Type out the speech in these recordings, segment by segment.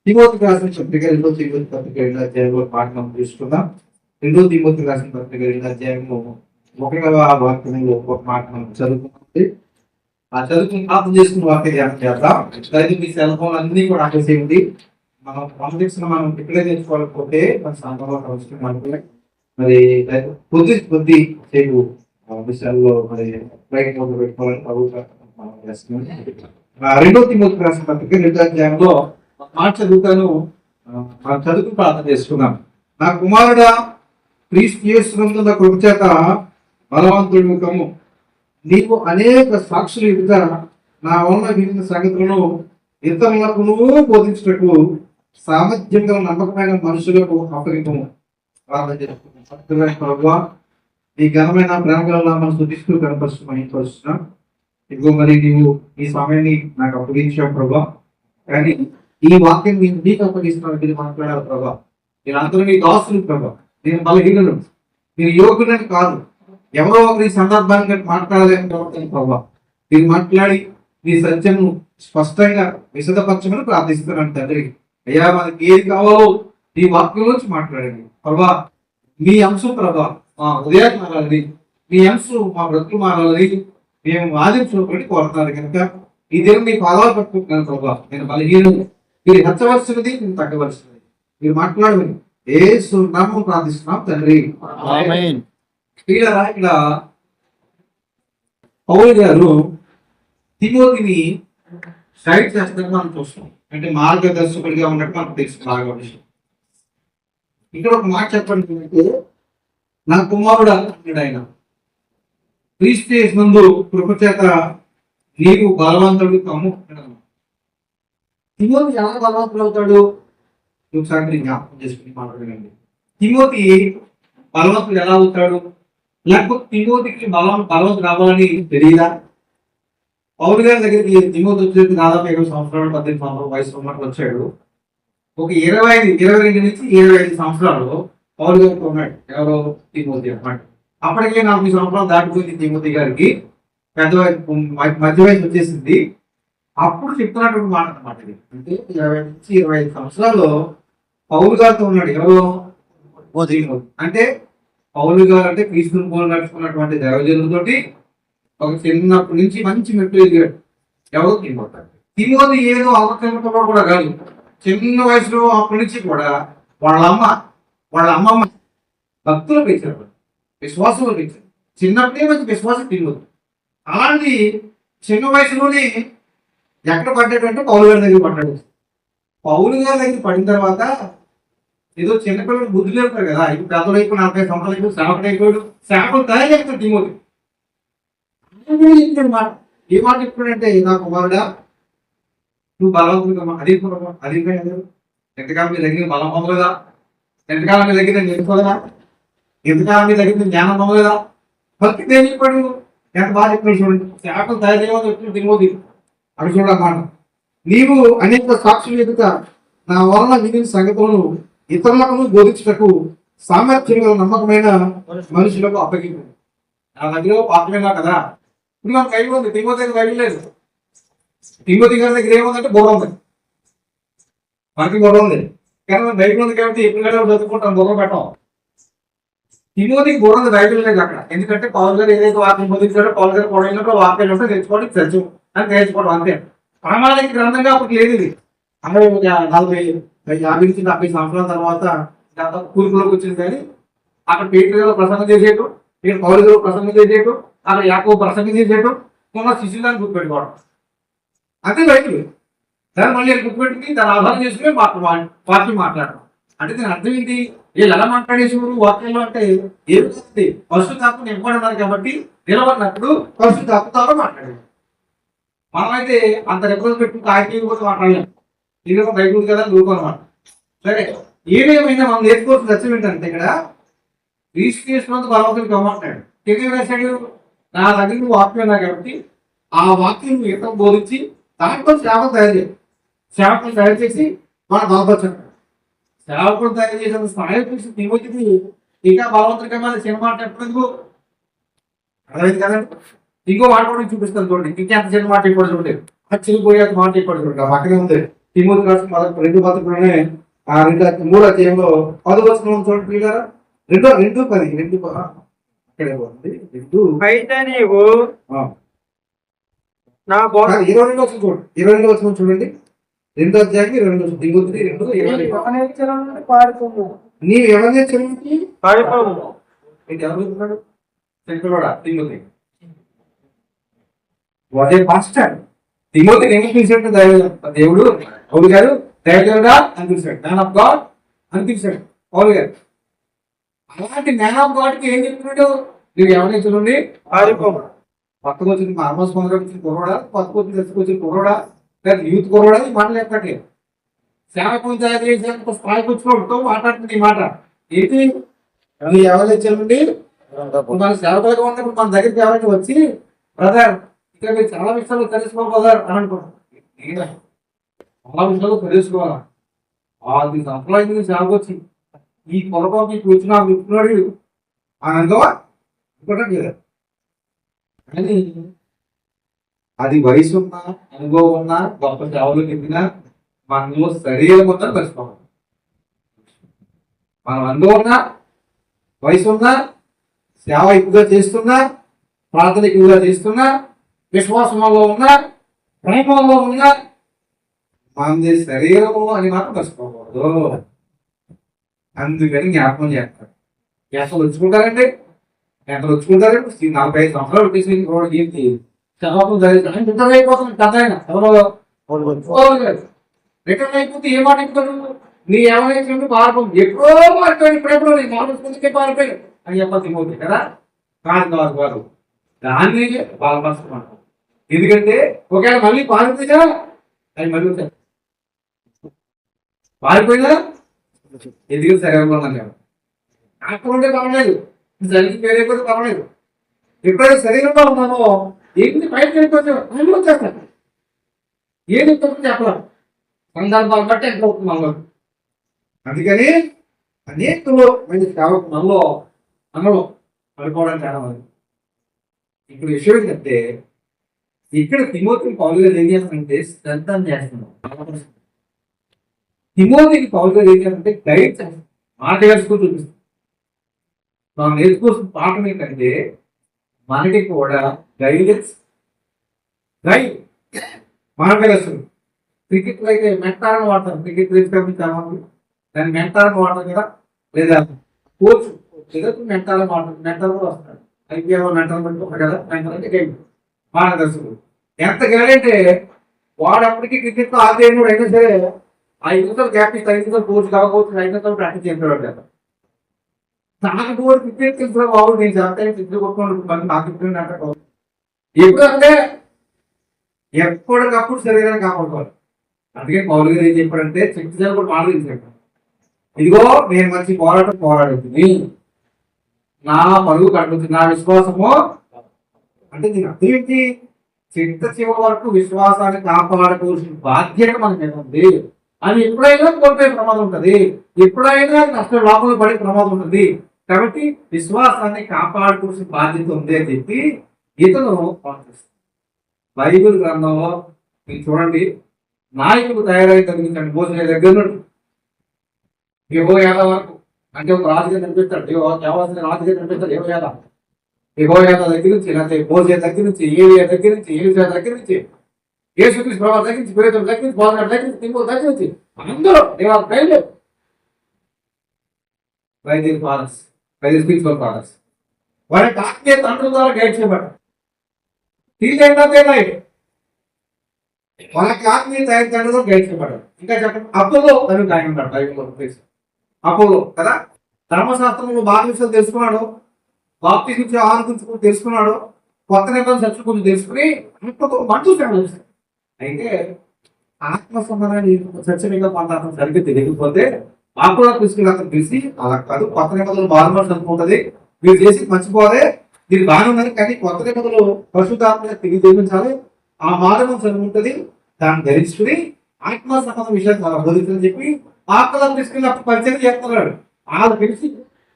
తిమోతికి రాసిన పత్రిక 2 పాఠ మనం తీసుకుందాం. 2 తిమోతికి రాసిన పత్రిక 2 1వ వాక్యంలో ఒక మాట మనం చదువుకుంటే ఆ చదువుకుని ప్రార్థన చేసుకుని వాక్య ధ్యానం చేద్దాం. అయితే మీ సెల్ ఫోన్ అన్ని కూడా ఆపేసేయండి. మనం కాంప్లెక్స్ మనం ఇక్కడే తెచ్చుకోలేకపోతే మన సంఘంలో అవసరం అనుకున్నాయి. మరి కొద్ది సేపు విషయాల్లో మరి బయట పెట్టుకోవాలని ప్రభుత్వం 2 తిమోతికి రాసిన పత్రిక 2 మాట చదువుతాను. మనం చదువుకు ప్రార్థన చేసుకున్నాం. నా కుమారుడా, క్రీస్తు యేసునందు కృప చేత బలవంతుడు కమ్ము. నీవు అనేక సాక్షులు ఎదుట నా వలన వివిధ సంగతులను ఇతరులకు బోధించుటకు సామర్థ్యం గల నమ్మకమైన మనుషులకు అప్పగింపము. ప్రార్థన చేసుకున్నాం. ప్రభువా, ఈ ఘనమైన ప్రేమగల మనం శుద్ధిస్తూ కనపరుస్తున్నాం. ఇదిగో మరి నీవు ఈ సమయాన్ని నాకు అప్పగించావు ప్రభా. కానీ ఈ వాక్యం నేను నీకు అప్పగిస్తున్నాను. మీరు మాట్లాడాలి ప్రభా. నేను అందరూ నీ దాసులు ప్రభా. నేను బలహీనను, మీరు యోగులని కాదు. ఎవరో ఒకరి సందర్భాన్ని మాట్లాడాలని ప్రభా. మీరు మాట్లాడి మీ సత్యము స్పష్టంగా విశదపరచమని ప్రార్థిస్తున్నాను తండ్రి. అయ్యా, మనకి ఏది కావాలో ఈ వాక్యం నుంచి మాట్లాడండి ప్రభా. మీ అంశం ప్రభా మా హృదయాన్ని మారాలని, మీ అంశం మా బ్రతులు మారాలని మేము ఆదించుకోబట్టి కోరుతున్నారు కనుక ఈ దినం మీ పాదాలు పట్టుకుంటున్నాను ప్రభా. నేను బలహీనను, మీరు హెచ్చవలసినది నేను తగ్గవలసినది. మీరు మాట్లాడమని యేసు నామమున ప్రార్థిస్తున్నాం తండ్రి. ఇక్కడ పౌలు గారు తిమోతిని సైడ్ చేస్తారని మనం చూస్తాం. అంటే మార్గదర్శకుడిగా ఉన్నట్టు మనకు తెలుసు బాగా విషయం. ఇక్కడ ఒక మాట చెప్పండి, నా కుమారుడు అన్నాడు ఆయన. క్రీస్తు యేసునందు కృప చేత నీవు బలవంతుడు కమ్ము. తిమోతి ఎలా బలవంతుడు అవుతాడు? ఒకసారి జ్ఞాపకం చేసుకుని మాట్లాడండి. తిమోతి బలవంతుడు ఎలా అవుతాడు? లేకపోతే తిమోతికి బలవంతుడు రావాలని తెలియదా? పౌలు గారి దగ్గరికి తిమోతి వచ్చేది దాదాపు 20 సంవత్సరాలు 18 సంవత్సరాల వయసు ఉన్నట్టు వచ్చాడు. ఒక 22 నుంచి 25 సంవత్సరాలు పౌలు గారితో ఉన్నాడు. ఎవరో తిమోతి అన్నమాట. అప్పటికే 40 సంవత్సరాలు దాటిపోయింది తిమోతి గారికి. పెద్ద మధ్య వయసు వచ్చేసింది. అప్పుడు చెప్తున్నటువంటి మాట అన్నమాట ఇది. అంటే 20 నుంచి 25 సంవత్సరాలు పౌలు గారితో ఉన్నాడు. ఎవరో అంటే పౌలు గారు అంటే క్రీస్తుని పోలు నడుచుకున్నటువంటి దైవజనులతోటి ఒక చిన్నప్పటి నుంచి మంచి మెట్టు ఎదిగాడు. ఎవరో తిమోతి ఏదో అవసరంతో కూడా కాదు. చిన్న వయసులో అప్పటి నుంచి కూడా వాళ్ళ అమ్మమ్మ భక్తులు పెంచారు, విశ్వాసంలో పెంచారు. చిన్నప్పుడే మంచి విశ్వాసం తిమోతి. అలాంటి చిన్న వయసులోనే ఎక్కడ పడ్డాడంటే పౌలు గారి దగ్గర పడ్డాడు. పౌలు గారి దగ్గర పడిన తర్వాత ఏదో చిన్నపిల్లలు బుద్ధులు ఉంటారు కదా, ఇప్పుడు పెద్దలు అయిపోయి 40 సంవత్సరాలు అయిపోయి సేవకుడు అయిపోయాడు. సేవకుడు తయారు చేస్తాడు తిమోతి. మాట ఏ మాట చెప్తాడంటే, నా కుమారుడా, నువ్వు బలవంతుడు అది ఎంతకాలం మీ దగ్గర బలం పొందలేదా? ఎంతకాలం మీ దగ్గర నేర్చుకోలేదా? ఎంతకాలం మీ దగ్గర జ్ఞానం పొందలేదా? భక్తి ఏం చెప్పాడు? ఎంత బాగా చెప్పాడు చూడండి. సేవకులు తయారు చేయమని చెప్తున్నాడు తిమోతి. అక్కడ చూడమాట, నీవు అనేక సాక్షులు ఎదుట నా వలన మిగిలిన సంగతులను ఇతరులకు బోధించుటకు సామర్థ్యం గల నమ్మకమైన మనుషులకు అప్పగింపు. నా దగ్గర పాత్రమేనా కదా. ఇప్పుడు మన బైబిల్ ఉంది, తిమోతి దగ్గర బైబిల్ లేదు. తిమోతి గారి దగ్గర ఏముందంటే బుర్ర ఉంది, మనకి బుర్ర ఉంది. కానీ మన బైబిల్ ఉంది కాబట్టి ఎప్పుడు చదువుకుంటాం, బుర్ర పెట్టాం. తిమోతికి బుర్ర ఉంది, బైబిల్ లేదు అక్కడ. ఎందుకంటే పౌలు గారు ఏదైతే వాక్యం బోధించాడో పౌలు గారు పొడైనప్పుడు వాక్యాలు ఉంటే తెచ్చుకోవడం చర్చు అని నేర్చుకోవడం అంతే. ప్రామాణిక గ్రంథంగా అప్పుడు లేదు ఇది. అందరూ 50 నుంచి 70 సంవత్సరాల తర్వాత కూర్పులోకి వచ్చింది. కానీ అక్కడ పేతురు గారు ప్రసంగం చేసేటు, ఇక్కడ పౌలు గారు ప్రసంగం చేసేటు, అక్కడ యాకోబు ప్రసంగం చేసేటు, మన శిష్యులను గుర్తుపెట్టుకోవడం అంతే బయటకు. దాన్ని మళ్ళీ గుర్తుపెట్టుకుని దాన్ని ఆధారం చేసుకుని వాక్యం మాట్లాడడం. అంటే దీని అర్థం ఏంటి? వీళ్ళు ఎలా మాట్లాడేసేవారు వాక్యంలో అంటే ఏమి పరిశుద్ధాత్మ నింపబడినారు కాబట్టి నిలబడినప్పుడు పరిశుద్ధాత్మతో మాట్లాడేది. మనమైతే అంత రెఫరెన్స్ పెట్టుకుని కాకి కూడా మాట్లాడలేము. ఇది బైబిల్ కదా దూరుకోనమాట. సరే, ఏదేమైనా మనం నేర్చుకోవాల్సిన సత్యం ఏంటంటే, ఇక్కడ క్రీస్తు యేసునందు బలవంతుడు కమ్మంటాడు. తెలియ వేశాడు, నా దగ్గర వాక్యం ఉన్నా కాబట్టి ఆ వాక్యం ఇతరులకు బోధించి దాంట్లో సేవకులు తయారు చేయాలి. సేవకులు తయారు చేసి మనం బలపరచాలి. సేవకులు తయారు చేసిన స్థాయి చూసి తిమోతికి ఇంకా బలవంతుడి కన్నా సినిమా అంటే ఎప్పుడు అర్థమైంది కదండి. ఇంకో మాట కూడా చూపిస్తాను చూడండి. ఇంకెంత చిన్న మాట చెప్పాడు చూడండి. చిరిగిపోయాక మాట చెప్పాడు చూడండి. పక్కనే ఉంది తిమోతి రాసిన మొదటి 2 పత్రికలోనే ఆ 3వ అధ్యాయంలో 10వ వచనం చూడండి పిల్లరా. 2:10 అక్కడే పోతుంది. 2 అయితే నీవు నా 22వ వచనం చూడండి. 22వ వచనం చూడండి. 2వ అధ్యాయం 22వ వచనం. తిమోతి 2:22 పాడుకోము నీవు ఎవరిని చెల్లించి పాడుకోము ఇది ఎవరు చెప్తున్నాడు? శంకరుడా తిమోతి. What a pastor. తిమోతిని ఏం పిలిచాడు దేవుడు? పౌలు గారు దైవజనుడా అని పిలిచాడు. మ్యాన్ ఆఫ్ గాడ్ అని పిలిచాడు పౌలు గారు. అలాంటి మ్యాన్ ఆఫ్ గాడ్ కి ఏం చెప్తున్నాడు? నువ్వు ఎవరిని చూడండి పాడుకోము. పక్కకు వచ్చిన మార్మస్ పొందడానికి కుర్రోడా, పక్కకు వచ్చి తెచ్చుకొచ్చిన కుర్రోడా, లేదా యూత్ కుర్రోడా ఈ మాటలు ఎక్కట్లేదు. సేవకులు తయారు చేసేంత స్థాయికి వచ్చినప్పుడు మాట్లాడుతుంది ఈ మాట ఏంటి? నువ్వు ఎవరు చెల్లండి మన సేవకులుగా ఉన్నప్పుడు మన దగ్గరికి ఎవరైనా వచ్చి బ్రదర్ ఇక్కడ మీరు చాలా విషయాలు తెలుసుకో బ్రదర్ అని అనుకుంటాం. చాలా విషయాలు తెలుసుకోవాలా. 6 సంవత్సరాలు సేవకు వచ్చి ఈ పొరపాటు మీకు వచ్చిన చెప్తున్నాడు అని అనుకోవా అనుకోవటం లేదా? కానీ అది వయసు ఉన్నా అనుభవం ఉన్నా గొప్ప సేవలు ఎదిగినా మనము శరీరం మొత్తం తెలుసుకోవాలి. మనం అనుభవం ఉన్నా వయసు ఉన్నా సేవ ఎక్కువగా చేస్తున్నా ప్రార్థన ఎక్కువగా చేస్తున్నా విశ్వాసంలో ఉన్నా ప్రేమలో ఉన్నా మనది శరీరము అని మాత్రం తెలుసుకోకూడదు. అందుకని జ్ఞాపకం చేస్తారు. ఎంత వచ్చుకుంటారండి? 45 సంవత్సరాలు వచ్చేసి ఏంటి రిటర్న్ అయిపోతుంది కథ. అయినా రిటర్న్ అయిపోతే ఏ మాట ఎక్కుతాడు? నీ ఏమైనా పారిపో ఎప్పుడో పారిపోయి ఇప్పుడెప్పుడో నీ మామూలుకే పారిపోయి అని చెప్పాల్సి అవుతుంది కదా. కాదు దాన్ని బాధపరచుకుంటాం. ఎందుకంటే ఒకవేళ మళ్ళీ పారిపోయినా అది మళ్ళీ వచ్చారు పారిపోయినా ఎందుకు శరీరంలో ఉన్నాను అక్కడ ఉంటే పర్వాలేదు, శరీరం వేరేపోతే పర్వాలేదు. ఎప్పుడైతే శరీరంలో ఉన్నామో ఏంటి బయటకు వెళ్ళిపోతే మళ్ళీ వచ్చేస్తాను. ఏది చెప్పలేం, సందర్భాలు బట్టి ఎంత అవుతుంది మనలో. అందుకని అనేకలో మంది సేవకు మనలో అనుకోవడానికి చాలా మంది. ఇప్పుడు విషయం ఏంటంటే ఇక్కడ తిమోతిని పౌలు గారు ఏం చేస్తానంటే శ్రద్ధ చేస్తున్నాం. తిమోతిని పౌలు గారు ఏం చేస్తారంటే గైడ్ చేస్తాం, మాట వేసుకుని చూపిస్తాం. మనం నేర్చుకోవాల్సిన పాఠం ఏంటంటే మనకి కూడా గైడెన్స్ మార్గదర్శనం. క్రికెట్లో అయితే మెంటార్ని వాడతారు. క్రికెట్ చాలా దాన్ని మెంటార్ని వాడతారు కదా, లేదా కోచ్ ఎదురు మెంటార్ని వాడతారు. మెంటర్ కూడా వస్తారు. ఐపీఎల్ మెంటర్ పెట్టుకుంటారు కదా, మెంటర్ అంటే గైడ్ మార్గదర్శకుడు. ఎంత గైడ్ అంటే వాడు అప్పటికి క్రికెట్లో ఆదేశం అయినా సరే 5 నిమిషాలు గ్యాప్ ఇస్తే 5 నిమిషాలు కోచ్ కాకపోతే 5 నిమిషాలు ప్రాక్టీస్ చేస్తున్నాడు కదా. నాకు కూడా క్రికెట్ తెలిసిన బాబు నేను చాలా క్రికెట్ కొట్టుకుంటున్నాను. నాకు క్రికెట్ అంటే ఎప్పుడంటే ఎప్పటికప్పుడు శరీరాన్ని కాపాడుకోవాలి. అందుకే పౌలు గారు ఏం చెప్పాడంటే శక్తిశాలి కూడా మాట తెలిసాడు. ఇదిగో నేను మంచి పోరాడుతుంది, నా పరుగు కట్టుతుంది, నా విశ్వాసము అంటే దీని అర్థం ఏంటి? చిట్ట చివరి వరకు విశ్వాసాన్ని కాపాడుకోవాల్సిన బాధ్యత మన మీద ఉంది. అది ఎప్పుడైనా కోల్పోయే ప్రమాదం ఉంటుంది, ఎప్పుడైనా నష్టం లోపల పడే ప్రమాదం ఉంటుంది. కాబట్టి విశ్వాసాన్ని కాపాడుకోవాల్సిన బాధ్యత ఉంది అని చెప్పి ఇతను బైబిల్ గ్రంథంలో మీరు చూడండి, నాయకులు తయారై తగ్గించండి. మోసే దగ్గర నుండి యెహోయాద వరకు, అంటే ఒక రాజుగా కనిపిస్తాడు, రాజుగా కనిపిస్తాడు యెహోయాద దగ్గర నుంచి, లేకపోతే మోసే దగ్గర నుంచి, ఏలియా దగ్గర నుంచి, ఎలీషా దగ్గర నుంచి, యేసుక్రీస్తు ప్రభువు దగ్గర నుంచి, పేతురు దగ్గర నుంచి, పౌలు దగ్గర నుంచి, తిమోతి దగ్గర నుంచి అందరూ స్పిరిచువల్ ఫాదర్స్ వారి ఆత్మీయ తండ్రుల ద్వారా గైడ్ చేయబడ్డారు. వాళ్ళకి ఆత్మీయ తండ్రులతో గైడ్ చేయబడ్డారు. ఇంకా చెప్పండి, అపోలో అని ఆయన ఉన్నాడు బైబిల్లో. అపోలో కదా, ధర్మశాస్త్రంలో బాగా విషయాలు తెలుసుకున్నాడు, బాప్తిజం గురించి ఆహారం గురించి తెలుసుకున్నాడు, కొత్త నిబంధన చర్చ గురించి తెలుసుకుని మంటూ సేవ చేస్తాడు. అయితే ఆత్మ సంబంధాన్ని చర్చ మీద కొంత అతను సరిగ్గా తెలియకపోతే అపోలో తీసుకుని అతను తెలిసి అలా కాదు, కొత్త నిబంధనలు బాధపడి అనుకుంటుంది, మీరు చేసి మర్చిపోదే, మీరు బాగానే ఉన్నది, కానీ కొత్త నిబంధనలు పరిశుద్ధాత్మగా తెలియజేయించాలి, ఆ మార్గం చదువు ఉంటుంది, దాన్ని ధరించుకుని ఆత్మ సంబంధ విషయాలు చాలా బోధించని చెప్పి ఆత్మలో తీసుకుని అప్పుడు పరిచయం చేస్తున్నాడు. వాళ్ళు పిలిచి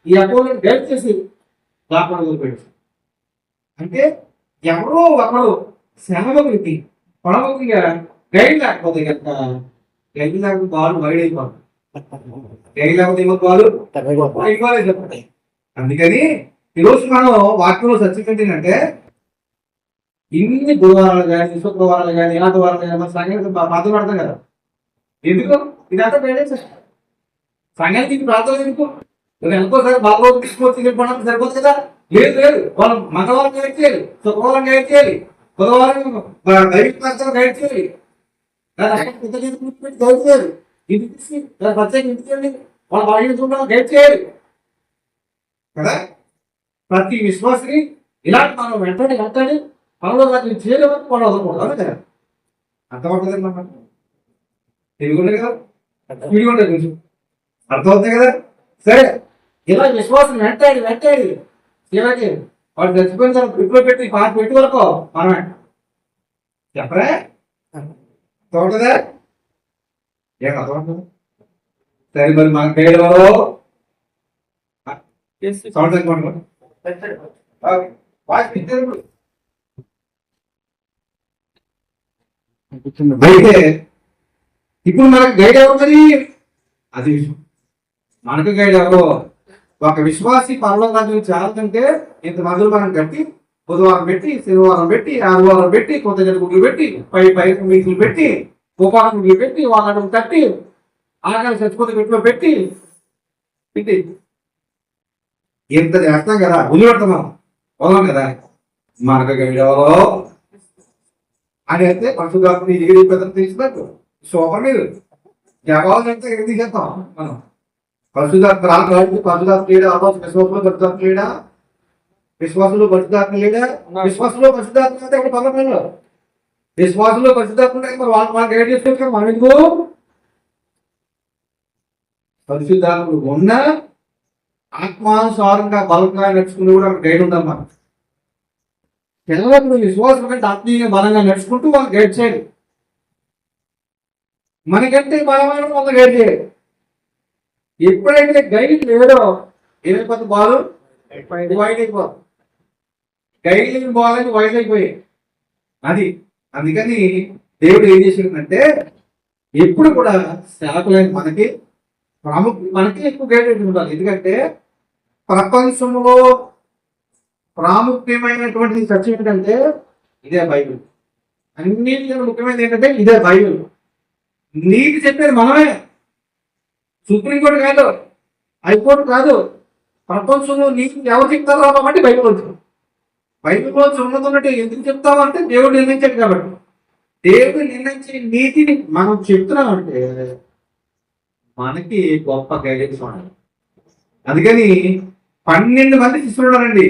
ఈ అపోలోని గైడ్ చేసి దాపడలు పెట్టి, అంటే ఎవరో ఒకరు సేవకుడికి పడవకుడిగా గైడ్ లేకపోతే కనుక గైడ్ లేకపోతే బాల్ వైడ్ అయిపోతుంది. గైడ్ లేకపోతే ఏమో బాల్ అయిపోలేదు చెప్పండి. అందుకని ఈరోజు మనం వాక్యంలో సత్యం ఏంటంటే ఇన్ని గురువారాలు కానీ శుక్రవారాలు కానీ ఇలాంటి వారాలు కానీ మన సంఘానికి బాధ పడతాం కదా. ఎందుకు ఇదంతా గైడెన్స్. సంఘానికి ప్రార్థన ఎందుకు? ఎంతోసారి బాబు తీసుకొచ్చి వెళ్ళిపోవడం సరిపోతుంది కదా. లేదు లేదు, వాళ్ళు మంగళవారం గైడ్ చేయాలి, శుక్రవారం గైడ్ చేయాలి, బుధవారం గైడ్ గైడ్ చేయాలి, గైడ్ చేయాలి. ఇంటికి ప్రత్యేక ఇంటికి వెళ్ళి వాళ్ళ బాగా గైడ్ చేయాలి కదా. ప్రతి విశ్వాసని ఇలాంటి మనం వెంటనే పనులు వాటిని చేయలేమని పనులు వదలకూడదు కదా. అర్థమవుతుంది మనం తెలుగుండే కదా, విడిగుండే కొంచెం అర్థమవుతుంది కదా. సరే, ఇలా విశ్వాసం వెంటాడి ఇలాగే వాడు చచ్చిపోయిన తర్వాత గ్రిప్లో పెట్టి పాట పెట్టి వరకు మనమే చెప్పరా తోటదా ఏం అర్థమవుతుంది. సరే, మరి మన పేరు సౌండ్ అనుకోండి. అయితే ఇప్పుడు మనకు గైడ్ ఎవరు మరి? అది మనకు గైడ్ ఎవరు? ఒక విశ్వాసి పరలోకానికి చాలంటే ఇంత మందులు మనం కట్టి బుధవారం పెట్టి, శనివారం పెట్టి, ఆదివారం పెట్టి, కొత్త గుడ్లు పెట్టి, పై మీకులు పెట్టి, ఉపాసం పెట్టి, వాళ్ళని కట్టి, ఆకాశ చచ్చిపోతే పెట్టిలో పెట్టి ఇంత చేస్తాం కదా. వదిలిపెడతాం వదలం కదా. మనకు గైడ్ ఎవరో అని అయితే పశుధాత్మ ఎగిరి పెద్దలు తీసినట్టు సూపర్ మీరు జవాబు అంటే ఎగిరి తీసేస్తాం మనం. పరిశుధాత్మ రాదు, పరిశుధాత్మ లేడా? విశ్వాసంలో పరిశుధాత్మ లేడా? విశ్వాసంలో పరిశుధాత్మ లేడా? విశ్వాసంలో పరిశుధాత్మ అంటే ఒక పదమేళ్ళు విశ్వాసంలో పరిశుధాత్మ మరి వాళ్ళు గైడ్ చేసుకోవచ్చు. మనం ఎందుకు పరిశుద్ధాత్మలు ఉన్న ఆత్మానుసారంగా బలంగా నడుచుకుని కూడా గైడ్ ఉంటాం మనం. కేవలం విశ్వాసం కంటే ఆత్మీయంగా బలంగా నడుచుకుంటూ వాళ్ళు గైడ్ చేయాలి. మనకంటే బలమైన వాళ్ళు గైడ్ చేయాలి. ఎప్పుడైతే గైడ్ లేదో ఏమైపోతుంది? బాలు వైట్ అయిపోతుంది. గైడ్ లేని బాల్ అని వైట్ అయిపోయాయి. అది అందుకని దేవుడు ఏం చేసిందంటే ఎప్పుడు కూడా సేవకులైన మనకి ఎక్కువ గైడెన్స్ ఉండాలి. ఎందుకంటే ప్రపంచంలో ప్రాముఖ్యమైనటువంటి సత్యం ఏంటంటే ఇదే బైబిల్. అన్నిటికన్నా ముఖ్యమైనది ఏంటంటే ఇదే బైబిల్. నీకు చెప్పేది మనమే, సుప్రీంకోర్టు కాదు, హైకోర్టు కాదు. ప్రపంచంలో నీకు ఎవరు చెప్తారో కాబట్టి బైబిల్ వచ్చింది. బైబిల్లో ఉన్నదన్నట్టు ఎందుకు చెప్తావు అంటే దేవుడు నిర్ణయించాడు కాబట్టి. దేవుడు నిర్ణయించిన నీతిని మనం చెప్తున్నామంటే మనకి గొప్ప గైడెన్స్ ఉండాలి. అందుకని 12 మంది శిష్యులు ఉన్నారండి.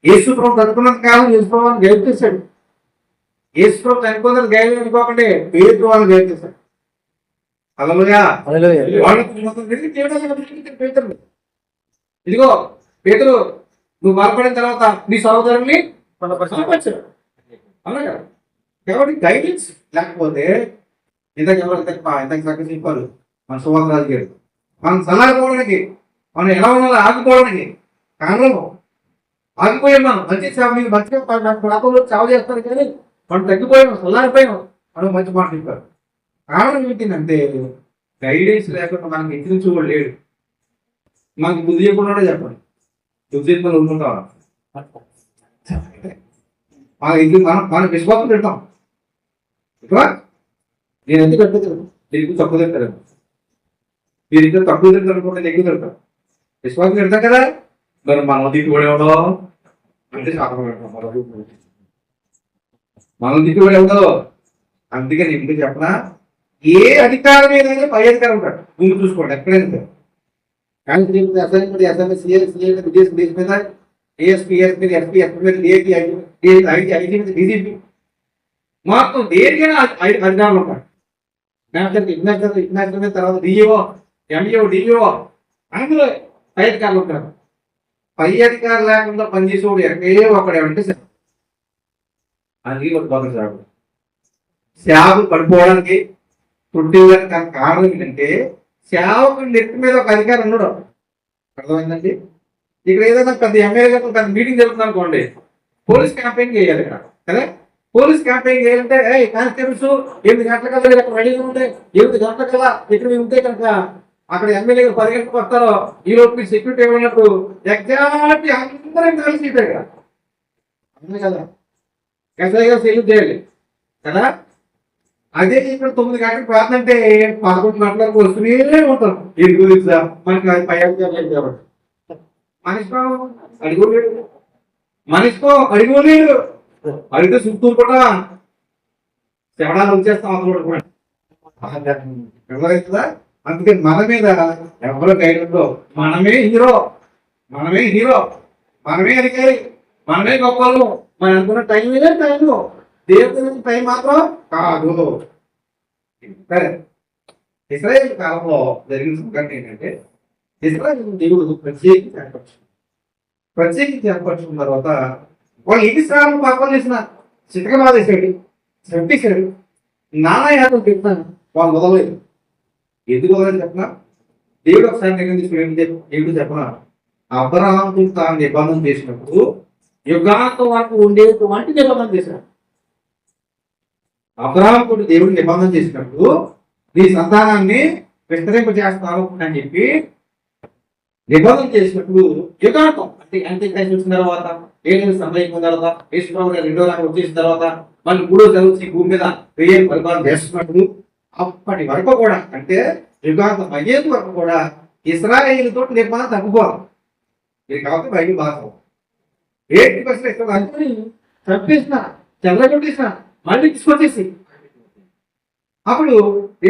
యేసుప్రభు చదువుకున్నంత కాలం యేసుప్రభు గైడ్ చేశాడు. యేసుప్రభు చనిపోతే గైడ్ అనుకోకండి, పేతురు వాళ్ళని గైడ్ చేశాడు. ఇదిగో పేతురు, నువ్వు బలపడిన తర్వాత నీ సహోదరుని అలాగా. కాబట్టి గైడెన్స్ లేకపోతే ఇంతకు చక్కగా చెప్పారు మన సువర్ణరాజు గారు. మనం సలహాపోవడానికి, మనం ఎలా ఉన్నాలో ఆగిపోవడానికి కారణం ఆగిపోయాం. మనం మంచి మంచిగా చావు చేస్తారు కానీ మనం తగ్గిపోయాం, సల్లారిపోయాం. మనం మంచి మాట చెప్పారు. కారణం ఏంటంటే గైడెన్స్ లేకుండా మనకి హెచ్చరించి కూడా లేడు. మనకి బుద్ధి చెప్పకుండా చెప్పండి, బుద్ధి ఉంటుంటాం. మన విశ్వాసం పెడతాం. ఇక్కడ నేను ఎందుకు పెట్టలేదు, నీకు తక్కువ తింటారు. మీరు ఇంకా తక్కువ తింటారు అనుకుంటే ఎక్కువ తింటారు. విశ్వాసం పెడతాం కదా. మరి మనం దిక్కుబడి ఎవడో అంటే శాతం పెడతాం. మనం దిక్కుబడి ఎవడో. అందుకని ఎందుకు చెప్పనా, ఏ అధికారం ఏదైనా పై అధికారం ఉంటాడు. ముందు చూసుకోండి ఎక్కడైనా సరే. కానీ అసైన్మెంట్ ఎస్ఎంఎస్ సిఎల్ విదేశీ దేశం మీద ఏఎస్పీ ఏఎస్పీ ఎస్పీ ఎస్పీ మీద ఐటీ మీద డీజీపీ మొత్తం దేనికైనా అధికారులు ఉంటారు. ఇంటర్నేషనల్ మీద తర్వాత డిఈఓ ఎంఈఓ డిఈఓ అందులో పై అధికారులు ఉంటారు. పై అధికారులు లేకుండా పనిచేసేవాడు ఎక్కడే ఒకడేమంటే అది ఒక భద్రత సేవకుడు. సేవకులు పడిపోవడానికి తుడ్డేయడానికి కారణం ఏంటంటే సేవకుడు నెత్తి మీద ఒక అధికారం ఉన్నాడు. అర్థమైందండి. ఇక్కడ ఏదైనా పెద్ద ఎమ్మెల్యే గారు పెద్ద మీటింగ్ జరుగుతుంది అనుకోండి, పోలీస్ క్యాంపెయిన్ చేయాలి ఇక్కడ కదా. పోలీస్ క్యాంపెయిన్ చేయాలంటే కానిస్టేబుల్స్ 8 గంటల కల్లా ఇక్కడ రెడీగా ఉంటే 8 గంటల కల్లా ఇక్కడ మీరు ఉంటే కనుక అక్కడ ఎమ్మెల్యే 10 గంటలకు వస్తారో ఈ లోపు మీకు సెక్యూరిటీ ఇవ్వనట్టు ఎగ్జాక్ట్ అందరం కలిసి ఇక్కడ అవును కదా ఎస్ఐ గారు సెల్యూట్ చేయాలి కదా. అదే ఇక్కడ 9 గంటలకు ప్రార్థన అంటే 11 గంటలకు వస్తూనే ఉంటారు. ఇది గురించి మనకి పై కాబట్టి మనిషికో అడిగోలేడు అడిగితే చుట్టూ కూడా శవడాలు వచ్చేస్తాం అందులో కూడా. అందుకే మన మీద ఎవరో గైడో మనమే హీరో మనమే అడిగాయి మనమే గొప్పలు మనం అనుకున్న టైం మీద టైం దేవుడి టైం మాత్రం కాదు. సరే ఇస్రాయేల్ కాలంలో జరిగిన సంఘటన ఏంటంటే ఇస్రాయేల్ దేవుడు ప్రత్యేకించి ఏర్పరచుకున్న తర్వాత వాళ్ళు ఎన్నిసార్లు పాపాలు చేసిన చితకబాదేశాడు చంపేశాడు నానా యాత్ర చెప్తాను వాళ్ళు వదలలేదు. ఎందుకు వదలని చెప్పిన దేవుడు ఒకసారి దగ్గర తీసుకుని దేవుడు చెప్పిన అబ్రహాముతో తాను నిబంధన చేసినప్పుడు యుగాంతం వరకు ఉండేటువంటి నిబంధన చేశాడు. అబ్రహాముతో దేవుడు నిబంధన చేసినప్పుడు నీ సంతానాన్ని విస్తరింపజేస్తాను అని చెప్పి నిబంధన చేసినప్పుడు యుగాంతం అంటే చూసిన తర్వాత 7 సంవత్సరాల తర్వాత యేసుప్రభు రెండో రాకడ వచ్చేసిన తర్వాత మళ్ళీ 3వ తరగతి భూమి మీద 1000 పరిపాలన చేస్తున్నప్పుడు అప్పటి వరకు కూడా అంటే యుగాంతం అయ్యేది వరకు కూడా ఇశ్రాయేలు తోటి నిర్మాణం తగ్గిపోవాలి. ఇది కాబట్టి బయట భాష 80% అందరినీ చంపేసిన చెల్లగొట్టేసిన మళ్ళీ తీసుకొచ్చేసి అప్పుడు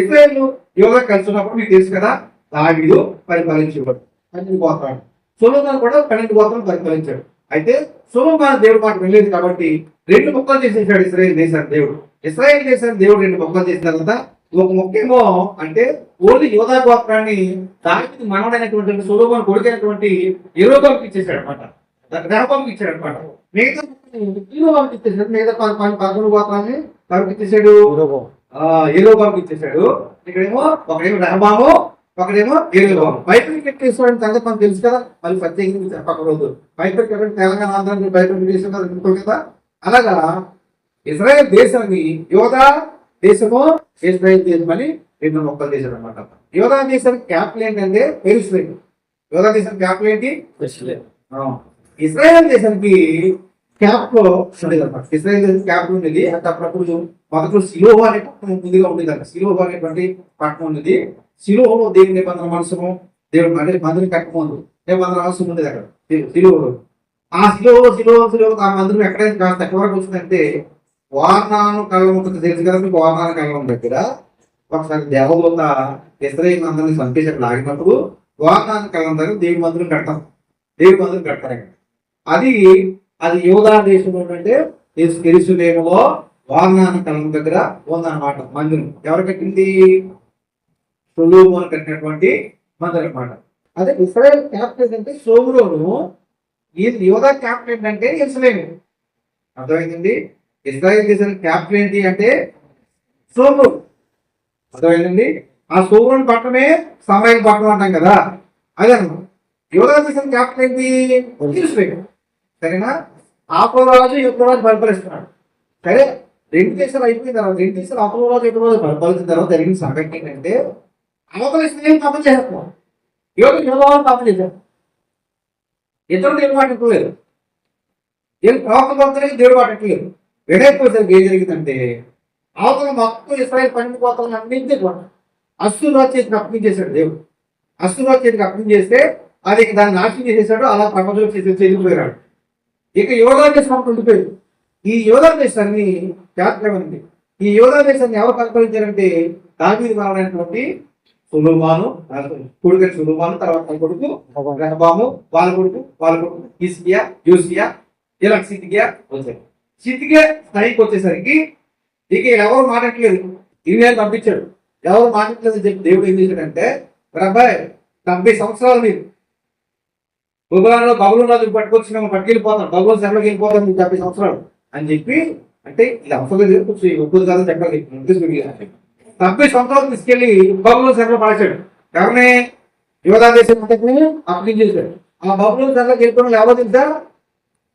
ఇశ్రాయేల్ యోగా కలిసి ఉన్నప్పుడు మీకు తెలుసు కదా దావీదు పరిపాలించేవాడు 12 గోత్రాలు. సొలొమోను కూడా 12 గోత్రాలు పరిపాలించాడు. అయితే సొలొమోను దేవుడు మాట వెళ్ళేది కాబట్టి 2 ముక్కలు చేసేసాడు ఇశ్రాయేల్ దేశాన్ని దేవుడు. ఇశ్రాయేల్ దేశాన్ని దేవుడు 2 ముక్కలు చేసిన తర్వాత ఒక ముఖ్యమో అంటే ఓన్లీ యోధా గోత్రాన్ని దావీదు మనవడైనటువంటి సొలొమోను కొడుకైనటువంటి యెరోబాముకి ఇచ్చేసాడు అనమాట. రెహబాముకి ఇచ్చాడు అనమాట. మిగతా యెరోబాముకి ఇచ్చేసాడు. మిగతా 11 గోత్రాన్ని ఎవరికి ఇచ్చేసాడు? యెరోబాముకి ఇచ్చేసాడు. ఇక్కడేమో ఒకడేమో రెహబాము ఒకడేమో యెరోబాము. బైబిల్ పెట్టేసుకోవడం సంగతి మనకు తెలుసు కదా. మళ్ళీ ప్రత్యేకించి చెప్పకూడదు. బైబిల్ తెలంగాణ ఆంధ్ర బైబిల్ తీసుకుంటారు కదా. అలాగా ఇజ్రాయెల్ దేశాన్ని యోధా దేశము ఇజ్రాయెల్ దేశం అని 2 ముక్కలు చేశాడు అనమాట. యోధా దేశానికి క్యాపిటల్ ఏంటంటే యెరూషలేము. యోధా దేశం క్యాపిటల్ ఏంటి? ఇజ్రాయెల్ దేశానికి క్యాపిటల్ ఉండేది అనమాట. ఇజ్రాయెల్ దేశం క్యాపిటల్ ఉండేది. అంటే అప్పుడప్పుడు మొదట్లో సిలోహు అనే పట్టణం ముందుగా ఉండేది అంట. సిలోహు అనేటువంటి పట్టణం ఉండేది. సిలోహులో దేవుని నిబంధన మనసును దేవుడు అంటే మందిరం కట్టముందు నిబంధన మనసు ఉండేది అక్కడ సిలోహులో. ఆ సిలోహు ఆ మందిరం ఎక్కడైతే కాస్త ఎక్కడ వరకు వచ్చిందంటే వార్నాను కళ్ళం ఉంటుంది తెలుసు కదా మీకు. వార్నాను కళ్ళం దగ్గర ఒకసారి దేవదూత ఇశ్రాయేలు అందరినీ సంపేసి లాగినప్పుడు వార్నాను కళ్ళం దగ్గర దేవుడి మందిరం కడతారు. అది యోధా దేశంలో అంటే యెరూషలేములో వార్నాను కళ్ళం దగ్గర ఉందన్నమాట మందిరం. ఎవరు కట్టింది? సొలొమోను కట్టినటువంటి మందిరం అన్నమాట. అదే ఇశ్రాయేల్ క్యాపిటల్ అంటే షోమ్రోను. ఈ యోధా క్యాపిటల్ ఏంటంటే యెరూషలేము. అర్థమైందండి? ఇజ్రాయెల్ దేశానికి క్యాపిటల్ ఏంటి అంటే షోమ్రోను. అర్థమైందండి? ఆ షోమ్రోను పట్టణమే సమరయ పట్టణం అంటాం కదా. అదే అన్నమాట. యోధా దేశం క్యాపిటల్ ఏంటి? యెరూషలేము. సరేనా? ఆపరాజు యుద్ధరాజు పరిపాలిస్తున్నాడు. సరే 2 దేశాలు అయిపోయిన తర్వాత 2 దేశాలు ఆపరాజు యుద్ధరాజు పరిపాలించిన తర్వాత జరిగిన సంఘటన ఏంటంటే అవతల ఇస్రాయేల్ పాపం చేస్తున్నాం. యోధవాళ్ళు పాపం చేశారు. ఇతరులు దేవుడు మాట ఎక్కువలేదు. ప్రవక్త భక్తులకి దేవుడు మాట ఎక్కువలేదు. వెడైపోయేసరికి ఏం జరిగిందంటే అవతల మొత్తం ఇస్రాయేల్ 12 గోత్రాలను అన్నింటి అష్షూరు రాజు చేతికి అప్పగించేశాడు దేవుడు. అష్షూరు రాజు చేతికి అప్పగించేస్తే అది దాన్ని నాశనం చేసేసాడు. అలా ప్రపంచంలో చెల్లిపోయాడు. ఇక యోధా దేశం ఉండిపోయాడు. ఈ యోధా దేశాన్ని జాగ్రత్తగా ఈ యోధా దేశాన్ని ఎవరు పరిపాలించారంటే దావీదు మనవడైనటువంటి సొలొమోను కొడుకు సొలొమోను, తర్వాత కొడుకు రెహబాము, వాళ్ళ కొడుకు హిజ్కియా, యోసియా, ఇలా సిద్కియా వచ్చారు. సిద్కియా స్థాయికి వచ్చేసరికి ఇక ఎవరు మాట్లాడలేదు. ఇవేళ పంపించాడు. ఎవరు మాట్లాడలేదు చెప్పి దేవుడు ఏం చేశాడంటే అబ్బాయి 70 సంవత్సరాలు మీరు బబులోను రాజు పట్టుకెళ్ళిపోతాం, బబులోను సెలవుకి వెళ్ళిపోతాం 70 సంవత్సరాలు అని చెప్పి అంటే ఇది అవసరం ఒప్పుదు కాదని చెప్పాలి. 70 సంవత్సరాలు తీసుకెళ్లి బబులోను సెలవు పడేశాడు. ఎవరిని? యోధా దేశం అంతటిని అప్పగించేశాడు. ఆ బబులోను సెలవుకి వెళ్ళిపోవడం ఎవరో తెలుసా?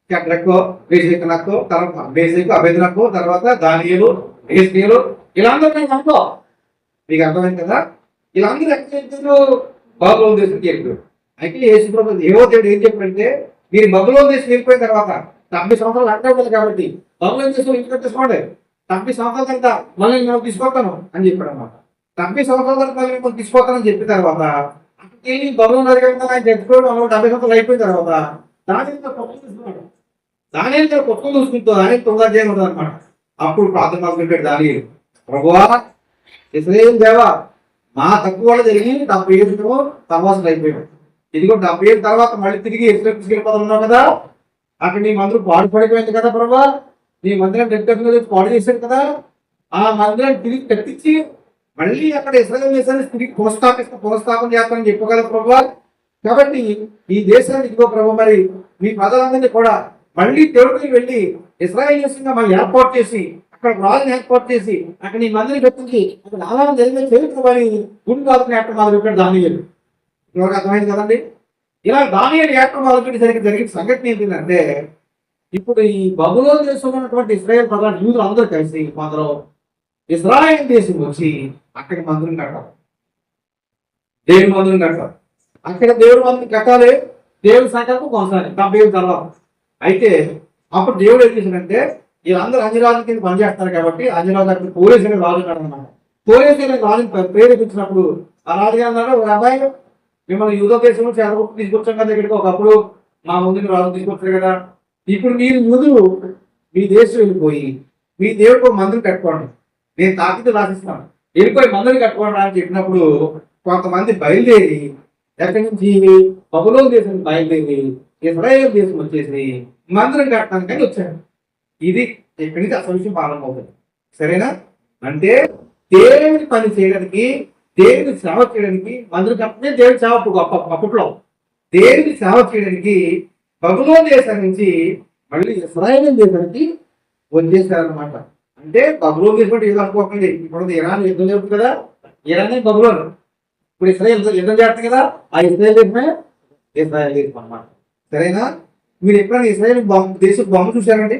షడ్రకు, బేసిక్ తర్వాత బేసిక్ అభేదనకు, తర్వాత దానియేలు, ఏస్కేలు, ఇలా అందరూ అనుకో. మీకు అర్థమైంది కదా? ఇలా అందరూ ఎక్కడ బబులోను దేశానికి వెళ్ళిపోయారు. అయితే యేసు ప్రభు ఏవో దేవుడు ఏం చెప్పాడంటే, మీరు బబులోను దేశం వెళ్ళిపోయిన తర్వాత 70 సంవత్సరాలు అంటే ఉంటుంది కాబట్టి బబులోను దేశం ఇంటికి తీసుకోండి, 70 సంవత్సరాల తర్వాత మళ్ళీ నేను తీసుకొస్తాను అని చెప్పాడు అన్నమాట. 70 సంవత్సరాల తర్వాత మళ్ళీ నేను తీసుకొస్తానని చెప్పిన తర్వాత అక్కడికి బబులోను అడిగిన ఆయన తెచ్చుకోవడం 70 సంవత్సరాలు అయిపోయిన తర్వాత దాని కొత్త చూసుకుంటూ దాని తొందర చేయకూడదు అనమాట. అప్పుడు ప్రార్థన మొదలుపెట్టాడు దాని, ప్రభువా ఇశ్రాయేలు దేవా, మా తక్కువ వాళ్ళు జరిగి 70 ఏళ్ళు తమాసాలు అయిపోయాడు. ఇదిగో 70 ఏళ్ళ తర్వాత మళ్ళీ తిరిగి ఇశ్రాయేలు తీసుకెళ్ళిపోతున్నావు కదా, అక్కడ నీ మందిరం పాడు పడిపోయింది కదా ప్రభా, నీ మందిరం డెబ్బై పాడు చేశాడు కదా, ఆ మందిరాన్ని తిరిగి కట్టించి మళ్ళీ అక్కడ ఇశ్రాయేలు దేశాన్ని తిరిగి పునఃస్థాపన చేస్తానని చెప్పగల ప్రభా. కాబట్టి ఈ దేశాన్ని ఇదిగో ప్రభు, మరి మీ ప్రజలందరినీ కూడా మళ్ళీ దేవుడికి వెళ్ళి ఇశ్రాయేలు దేశంగా మళ్ళీ ఏర్పాటు చేసి అక్కడ రాజుని ఏర్పాటు చేసి అక్కడ నీ మందిని పెట్టించి అక్కడ ఆదాయం జరిగిన చరిత్ర మరి గుడి కాదుకుని ఏట మొదలు పెట్టాడు దానియేలు. ఇవరకు అర్థమైంది కదండి. ఇలా దానియేలు ఏట మొదలు పెట్టేసరికి జరిగిన సంఘటన ఏంటంటే, ఇప్పుడు ఈ బబులోను దేశంలో ఉన్నటువంటి ఇశ్రాయేల్ ప్రజలు యూదులు అందరూ కలిసి కొందరు ఇశ్రాయేల్ దేశం వచ్చి అక్కడ మందిరం కట్టాలి, దేవుని మందిరం కట్టాలి. అక్కడ దేవుడు మందిరం కట్టాలి, దేవుడి సంకల్పం కొనసాగాలి 70 ఏళ్ళ తర్వాత. అయితే అప్పుడు దేవుడు ఏం చేశాడంటే, వీళ్ళందరూ అంజరాజు కింద పనిచేస్తారు కాబట్టి అంజరాజు అక్కడ పోలీసు రాజు అన్నమాట. పోలీసు రాజుని ప్రేరేపించినప్పుడు ఆ రాజుగారు అన్నాడు, ఒక అబ్బాయి మిమ్మల్ని యూదో దేశంలో చేరగొట్టు తీసుకొచ్చాం కదా ఇక్కడికి, ఒకప్పుడు మా ముందుకు రాజు తీసుకొచ్చారు కదా, ఇప్పుడు మీరు యూదులు మీ దేశం వెళ్ళిపోయి మీ దేవుడికి మందిరం కట్టుకోండి, నేను తాకితో రాసిస్తాను, వెళ్ళిపోయి మందిరం కట్టుకోండి అని చెప్పినప్పుడు కొంతమంది బయలుదేరి ఎక్కడి నుంచి బబులోను దేశం బయలుదేరి ఇశ్రాయేలు దేశం వచ్చేసి మందిరం కట్టడానికి వచ్చాడు. ఇది ఇక్కడి నుంచి అసలు విషయం ప్రారంభమవుతుంది. సరేనా? అంటే దేవుని పని చేయడానికి, దేవుని సేవ చేయడానికి మందిరం కట్టనే దేవుని సేవ అప్పట్లో దేవుని సేవ చేయడానికి బబులోను దేశం నుంచి మళ్ళీ ఇశ్రాయేలు దేశానికి వచ్చేసారనమాట. అంటే బబులోను దేశం ఏదో అనుకోకండి, ఇప్పుడు ఇరాన్ యుద్ధం జరుగుతుంది కదా, ఇరాన్ బబులోను, ఇప్పుడు ఇశ్రాయేల్ యుద్ధం చేస్తుంది కదా, ఆ ఇశ్రాయేల్ దేశమే ఇశ్రాయేల్ దేశం అన్నమాట. సరేనా? మీరు ఎప్పుడైనా ఇశ్రాయేల్ దేశం బొమ్మ చూసారండి?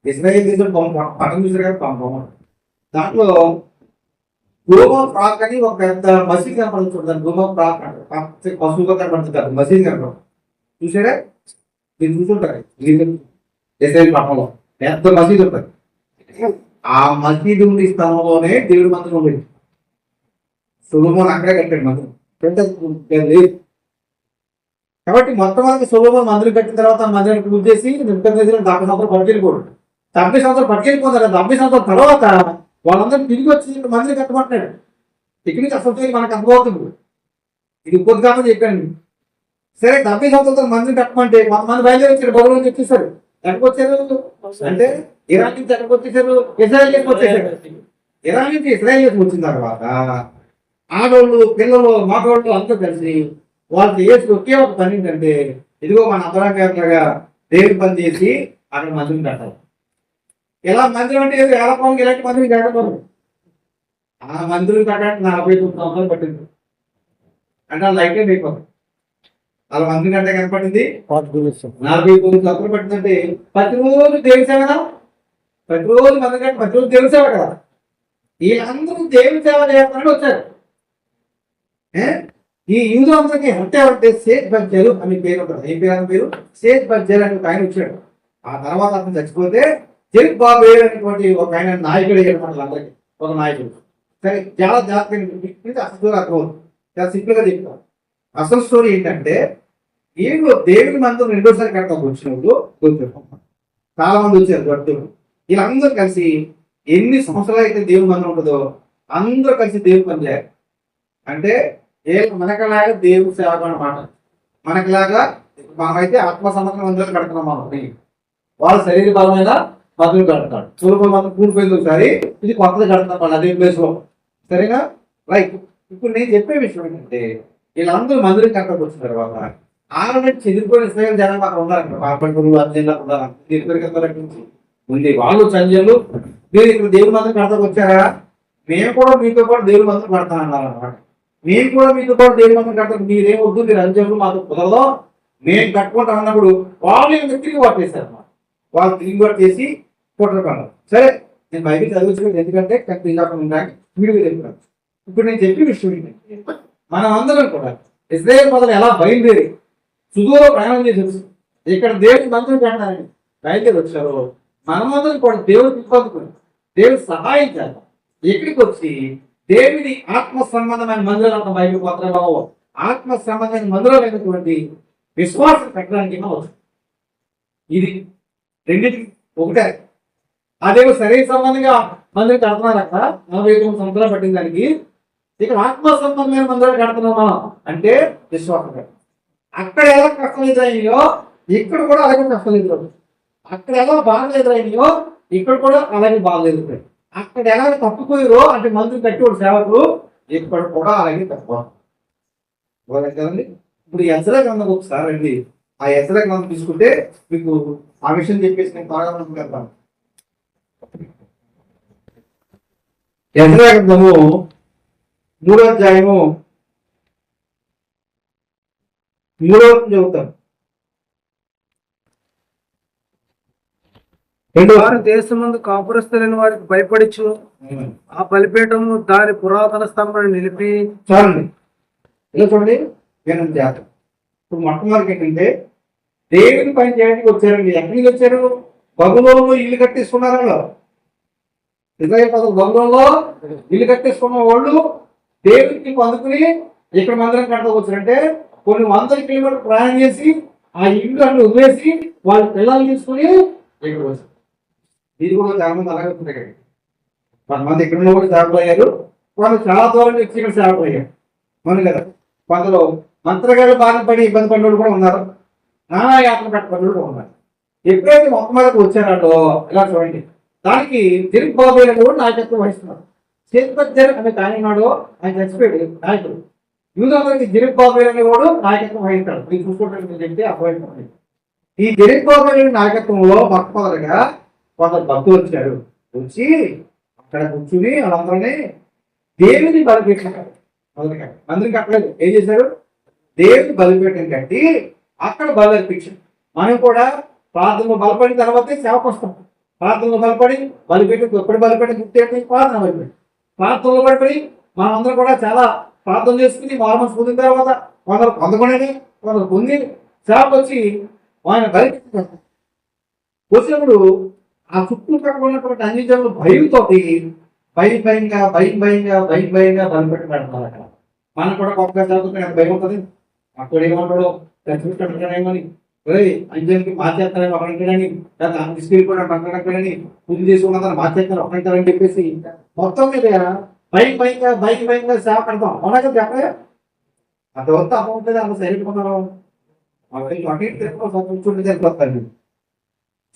ఇశ్రాయేల్ దేశం బొమ్మ పక్కన చూసారు కదా, బొమ్మ దాంట్లో గోమా ప్రాక్ అని ఒక పెద్ద మసీద్ కనపడుతుంది చూడండి. గోమా ప్రాక్ అంటే పశువుగా కనపడుతుంది కదా, మసీద్ కనపడదు చూసారా? మీరు చూసుంటారు ఇశ్రాయేల్ పట్టణంలో పెద్ద మసీద్ ఉంటుంది. ఆ మసీదు ఉండి స్థలంలోనే దేవుడి మందిరం ఉండేది. సొలొమోను అక్కడే కట్టాడు మందిరం లేదు. కాబట్టి మొట్టమొదటి సొలొమోను మందిరం కట్టిన తర్వాత మందిరాన్ని పూజ చేసి 70 సంవత్సరాలు పట్టుకెళ్ళిపోడు. 70 సంవత్సరాలు పట్టుకెళ్ళిపోతారు. 70 సంవత్సరాల తర్వాత వాళ్ళందరూ తిరిగి వచ్చి మందిరం కట్టమంటున్నాడు. ఇక్కడి నుంచి అసలు మనకు అర్థమవుతుంది. ఇది ఇంకొద్ది కాదని చెప్పాను. సరే 70 సంవత్సరాల మందిరం కట్టమంటే కొంతమంది బయలుదేరి వచ్చారు, బబులోను వచ్చేసారు. ఎక్కడికి వచ్చారు అంటే ఇరాన్ నుంచి ఎక్కడికి వచ్చేసారు, ఇశ్రాయేల్ దేశం వచ్చేసారు. ఇరాన్ నుంచి ఇశ్రాయేల్ దేశం వచ్చిన తర్వాత ఆడవాళ్ళు, పిల్లలు, మగవాళ్ళు అందరూ కలిసి వాళ్ళకి చేసి ఒకే ఒక పని ఏంటంటే, ఇదిగో మన అపరాగా దేవుడి పని చేసి అక్కడ మందిరం కట్టాలి. ఇలా మందిరం అంటే ఏదో ఏలపాలకి ఇలాంటి మందిరం కట్టకూడదు. ఆ మందిరం కట్టడానికి 49 సంవత్సరాలు పట్టింది. అంటే వాళ్ళు అయితే అయిపోతుంది. వాళ్ళ మందిరం కంటే కనపడింది 49 సంవత్సరాలు పట్టిందంటే ప్రతిరోజు దేవుని సేవ కదా, ప్రతిరోజు మందిరం కంటే ప్రతిరోజు దేవుని సేవ కదా. వీళ్ళందరూ దేవుని సేవ చేస్తారని వచ్చారు. ఈ యూదు అందరికి అంటే షేక్ బజ్జరు అని పేరు ఉంటుంది. ఏం పేరు? పేరు షేక్ బజ్జర్ అని ఒక ఆయన వచ్చాడు. ఆ తర్వాత అతను చచ్చిపోతే జెరుబ్బాబెల్ అనేటువంటి ఒక ఆయన నాయకుడు అయ్యాడు మనకి, ఒక నాయకుడు. సరే, చాలా జాగ్రత్తగా అసలు అర్థం చాలా సింపుల్ గా చెప్తాం. అసలు స్టోరీ ఏంటంటే, ఏడు దేవుని మందిరం 2సారి కట్టడానికి వచ్చినప్పుడు చాలా మంది వచ్చారు భక్తులు. వీళ్ళందరూ కలిసి ఎన్ని సంవత్సరాలు అయితే దేవుని మందిరం ఉంటుందో అందరూ కలిసి దేవుని పని చేయాలి. అంటే మనకలాగా దేవుని సేవ అనమాట. మనకిలాగా మనమైతే ఆత్మ సమగ్ర మందిరాలు కడుతున్నాం. మనం వాళ్ళ శరీర బలమైన మందులు కడతాడు. సులభ మందులు కూలిపోయింది ఒకసారి, ఇది కొత్తది కడుతున్నాం వాళ్ళు అదే ప్లేస్ లో. సరేనా? రైట్. ఇప్పుడు నేను చెప్పే విషయం ఏంటంటే, వీళ్ళందరూ మందిరం కట్టకు వచ్చిన తర్వాత ఆల్రెడీ చెదిరిపోయిన ఇశ్రాయేలు జనాలు అక్కడ ఉన్నారు. పాపంటులు అర్జెంట్ ఉంది. వాళ్ళు సంజలు మీరు ఇక్కడ దేవుని మందిరం కడతాకు వచ్చారా, మేము కూడా మీతో పాటు దేవుని మందిరం కడతాను అన్నారు అనమాట. మేము కూడా మీతో పాటు దేవుని మందిరం కడతాం, మీరేం వద్దు, మీరు అంజలు మాతో కుదరదో, నేను కట్టుకుంటా అన్నప్పుడు వాళ్ళు ఇంకా తిరిగి పట్టేశారు అన్నమాట. వాళ్ళు తిరిగి పట్టేసి కొట్టరు. సరే నేను బైబిల్ చదివించలేదు, ఎందుకంటే వీడియో చెప్పాను. ఇప్పుడు నేను చెప్పి విషయం ఏంటంటే, మనం అందరం కూడా ఇశ్రాయేల్ ప్రజలు ఎలా బయలుదేరి సుదూర ప్రయాణం చేసి ఇక్కడ దేవుడి మంత్రం చేయడానికి బయలుదేరి వచ్చారో, మనమందరం కూడా దేవుడికి పొందుకుని దేవుడి సహాయం చేద్దాం. ఎక్కడికి వచ్చి దేవుని ఆత్మ సంబంధమైన మందిరాలు బైబిల్ పత్రంలో ఆత్మ సంబంధమైన మందిరాలైనటువంటి విశ్వాసం పెట్టడానికి అవసరం. ఇది రెండింటికి ఒకటే. అదేమో శరీర సంబంధంగా మందిరం కడుతున్నారు అక్కడ 49 సంవత్సరాలు పట్టిన దానికి. ఇక్కడ ఆత్మ సంబంధమైన మందిరాలు కడుతున్నాం మనం అంటే విశ్వాసం. అక్కడ ఎలా కష్టం ఎదురైనాయో ఇక్కడ కూడా అలాగే కష్టం ఎదురవుతుంది. అక్కడ ఎలా బాధలు ఎదురైనాయో ఇక్కడ కూడా అలాగే బాధలు ఎదురుతాయి. అక్కడ ఎలా తప్పిపోయారో అంటే మందులు కట్టి సేవకులు ఇక్కడ కూడా అలాగే తక్కువ కదండి. ఇప్పుడు ఎసరా గ్రంథం ఒకసారి అండి, ఆ ఎసరా గ్రంథం తీసుకుంటే మీకు ఆ విషయం చెప్పేసి నేను బాగా వెళ్తాను. ఎసరా గ్రంథము 3వ అధ్యాయము 3వ చదువుతాను. వారు దేశమందు కాపురస్తులైన వారికి భయపడిచు ఆ బలిపీఠము దాని పురాతన స్తంభాన్ని నిలిపి. చాలండి, ఇలా చూడండి. వినండి జాగ్రత్త. ఇప్పుడు మొట్టమొదటి ఏంటంటే దేవుని పని చేయడానికి వచ్చారండి. ఎక్కడికి వచ్చారు? బబులోనులో ఇల్లు కట్టేసుకున్నారు వాళ్ళు. ఇశ్రాయేలు ప్రజలు బబులోనులో ఇల్లు కట్టేసుకున్న వాళ్ళు దేవునికి పొందుకుని ఇక్కడ మందిరం కడతా వచ్చారంటే కొన్ని వందల కిలోమీటర్లు ప్రయాణం చేసి ఆ ఇల్లు అన్ని వదిలేసి వాళ్ళ పిల్లలు తీసుకుని ఇక్కడ వచ్చారు. ఇది కూడా చాలా మంది అలాగే ఉంటాయి. కొంతమంది ఇక్కడ కూడా సేవలు అయ్యారు, వాళ్ళు చాలా దూరం వచ్చి ఇక్కడ సేవలు అయ్యారు. అవును కదా. కొందరు మంత్రగాళ్ళు బాధపడి ఇబ్బంది పడిన వాళ్ళు కూడా ఉన్నారు, నానా యాత్ర పెట్టబడిన కూడా ఉన్నారు. ఎప్పుడైతే మొత్తం మీదకి వచ్చారో ఇలా చూడండి, దానికి జెరుబ్బాబెలు అనే కూడా నాయకత్వం వహిస్తున్నారు. షేత్బజ్జర్ అనే కానినాడు ఆయన చచ్చిపోయాడు నాయకుడు. యూదాకి జెరుబ్బాబెలు అనేవాడు నాయకత్వం వహిస్తాడు. మీరు చూసుకోవడానికి చెప్తే అపోయింది. ఈ జెరుబ్బాబెలు నాయకత్వంలో మొట్టమొదటిగా కొందరు భక్తులు వచ్చారు. వచ్చి అక్కడ కూర్చుని వాళ్ళందరినీ దేవుని బలిపీఠం మొదలుగా మందిరం కట్టలేదు. ఏం చేశారు? దేవుని బలిపీఠం కట్టి అక్కడ బలి అర్పించారు. మనం కూడా ప్రార్థనలు బలపడిన తర్వాతే సేవకు వస్తాం. ప్రార్థనలు బలపడి బలిపీఠం ఎప్పుడు బలిపీఠం గుర్తు ప్రార్థన బలిపీఠం ప్రార్థనలు బలపడి మనం అందరం కూడా చాలా ప్రార్థన చేసుకుని మార్మల్స్ పొందిన తర్వాత కొందరు పొందకునేది కొందరు పొంది సేవకు వచ్చి ఆయన బలిపీఠం వచ్చినప్పుడు ఆ చుట్టుపక్కల ఉన్నటువంటి అన్ని జనులు భయంతో భయంగా బలిపెట్టి పెడుతున్నారు. అక్కడ మనం కూడా కొత్తగా చదువుతున్నా భయం ఉంటుంది. అక్కడ ఏమంటాడో చచ్చిపెట్టాడేమని, అంజన్కి మార్చేస్తారని ఒకరంటాడని, లేదా తీసుకెళ్ళిపోయినా అంటాడని, పూజ చేసుకున్నదని మార్చేస్తాను ఒకరంటారని చెప్పేసి మొత్తం మీద భయంగా సేవ పెడతాం. అవునా కదా చెప్పలే? అంతవరకు అమ్మ ఉంటుంది. అంత సైలెంట్ ఉన్నారు.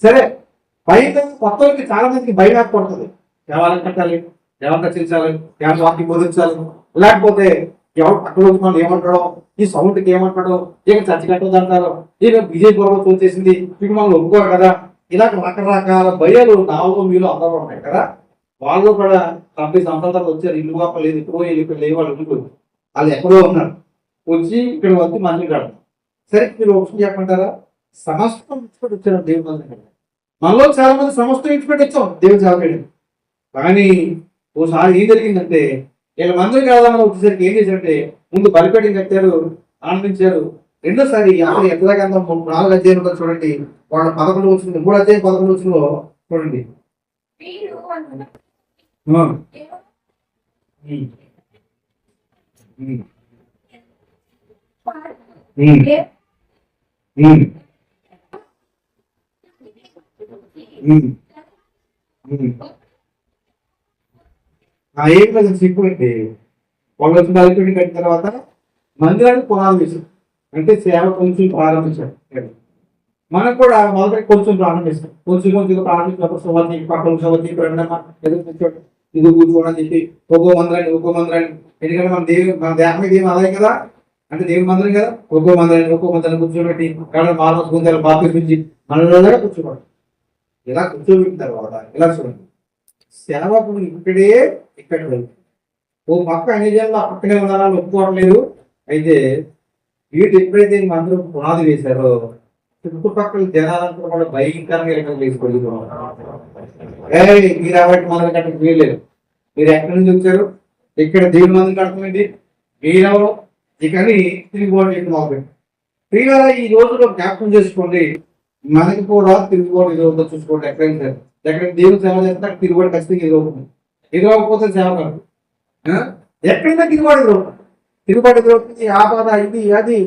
సరే, భయంతో కొత్తలకి చాలా మందికి భయం ఏర్పడుతుంది. దేవాలయం కట్టాలి, ఎవరు రక్షించాలి, ఎవరి వాక్యం బోధించాలి, లేకపోతే ఎవరు పక్కన మనం ఏమంటాడో, ఈ సౌండ్కి ఏమంటాడో, ఇక చర్చి కట్టదంటారో, ఇక బీజేపీ గొడవ వచ్చేసింది, ఇక మనం ఒప్పుకోరు కదా. ఇలా రకరకాల భయాలు నాలో మీలో అందరూ ఉన్నాయి కదా. వాళ్ళు కూడా 90 సంవత్సరాలు వచ్చారు. ఇల్లు గొప్ప లేదు, ఇక్కడ లేవు వాళ్ళు ఇల్లు, వాళ్ళు ఎక్కడో ఉన్నారు. వచ్చి ఇక్కడ వచ్చి మంది కడతారు. సరే, మీరు ఒకటి చెప్పంటారా? సమస్తం వచ్చారు దేవుని మంది. మనలో చాలా మంది సమస్తం ఇచ్చిపెట్టొచ్చాం దేవుని సేవకుడు. కానీ ఓసారి ఏం జరిగిందంటే, వీళ్ళ మందిరం కావాలని వచ్చేసరికి ఏం చేశారంటే ముందు బలిపేట కట్టారు, ఆనందించారు. రెండోసారి అక్కడ ఎట్లాగంతా 4 అధ్యాయులు చూడండి. వాళ్ళ 11 వచ్చింది, 3 అధ్యాయం 11 వచ్చిందో చూడండి. ఏం లేదు, సిగ్గుంటే వాళ్ళు వచ్చి బలిపీఠం కట్టిన తర్వాత మందిరానికి పునాది వేశారు. అంటే సేవ కొంచెం ప్రారంభించారు. మనం కూడా మొదటి కొంచెం ప్రారంభిస్తాం. కొంచెం ప్రారంభించినప్పుడు సవతి పక్కన సవతి ఇది కూర్చోవడం చెప్పి ఒక్కో మందిరాన్ని ఎందుకంటే మన దేహం ఏం అలాగే కదా, అంటే దేవుని మందిరం కదా. ఒక్కో మందిరాన్ని కూర్చోబెట్టి మార్మస్ గుంజాలు బాపించి మనలో కూర్చోబడి ఇలా కూర్చోబెట్టిన తర్వాత ఇలా చూడండి, సేవకుడు ఇక్కడ ఓ పక్క అన్ని జనాలు ఆ పక్కనే ఉన్నారని ఒప్పుకోవడం లేదు. అయితే వీటి ఎప్పుడైతే అందరూ పునాది వేశారో చుట్టుపక్కల జనాలంతా కూడా భయంకరంగా ఎక్కడ వేసుకోగలుగుతున్నారు. మీరు కాబట్టి మొదలు కట్టడం వీల్లేదు. మీరు ఎక్కడి నుంచి వచ్చారు, ఇక్కడ దేవుని మందిని కడతామండి, మీరెవరు ఇకని తిరుగుబాటు చేయడం మొదలుపెట్టి ప్రియుల ఈ రోజులో జ్ఞాపకం చేసుకోండి. మనకి కూడా తిరుగుబాటు ఎదురవుతుందో చూసుకోండి. ఎక్కడైనా సరే ఎక్కడ దేవుని సేవ చేస్తే తిరుగుబాటు ఖచ్చితంగా ఎదురవుతుంది. ఎదురవకపోతే సేవ కాదు. ఎక్కడైనా తిరుగుబాటు ఎదురవుతుంది. తిరుగుబాటు ఎదురవుతుంది. ఆపద ఇది అది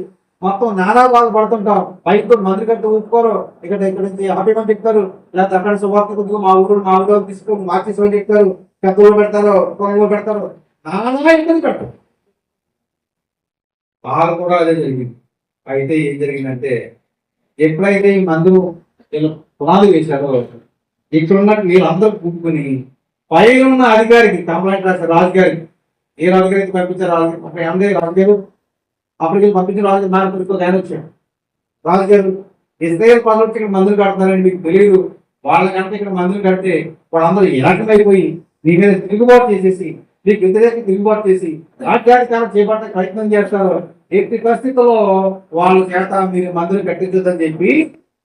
మొత్తం నానా బాధ పడుతుంటాం. బయటతో మంత్రి కట్టు ఊపుకోరు. ఇక్కడ ఇక్కడ నుంచి ఆపేయమని చెప్తారు. లేకపోతే అక్కడ శుభార్త కొద్దిగా మా ఊరు తీసుకొని మార్చేసి చెప్తారు. పెద్దలు పెడతారు, కొనుగోలు పెడతారు, నానా ఇబ్బంది పెడతారు. వాళ్ళు కూడా అదే జరిగింది. అయితే ఏం జరిగిందంటే ఎప్పుడైతే ఈ మందు పునాది వేశారో ఇక్కడున్న వీళ్ళందరూ కూడుకొని పైన ఉన్న అధికారికి కంప్లైంట్ రాశారు. రాజుగారికి ఏ రాజుగారికి పంపించారు. రాజుగారు అప్పటికి పంపించిన రాజు నాయకుడికి ఆయన వచ్చాడు. రాజుగారు ఇజ్రాయేల్ పనులు వచ్చి ఇక్కడ మందులు కడుతున్నారని మీకు తెలియదు. వాళ్ళకంటే ఇక్కడ మందులు కడితే వాళ్ళందరూ ఏకమైపోయి నీ మీద తిరుగుబాటు చేసేసి నీకు వ్యతిరేక తిరుగుబాటు చేసి రాజ్యాధికారం చేపట్టే ప్రయత్నం చేస్తారు. ఎట్టి పరిస్థితుల్లో వాళ్ళ చేత మీరు మందులు కట్టించదని చెప్పి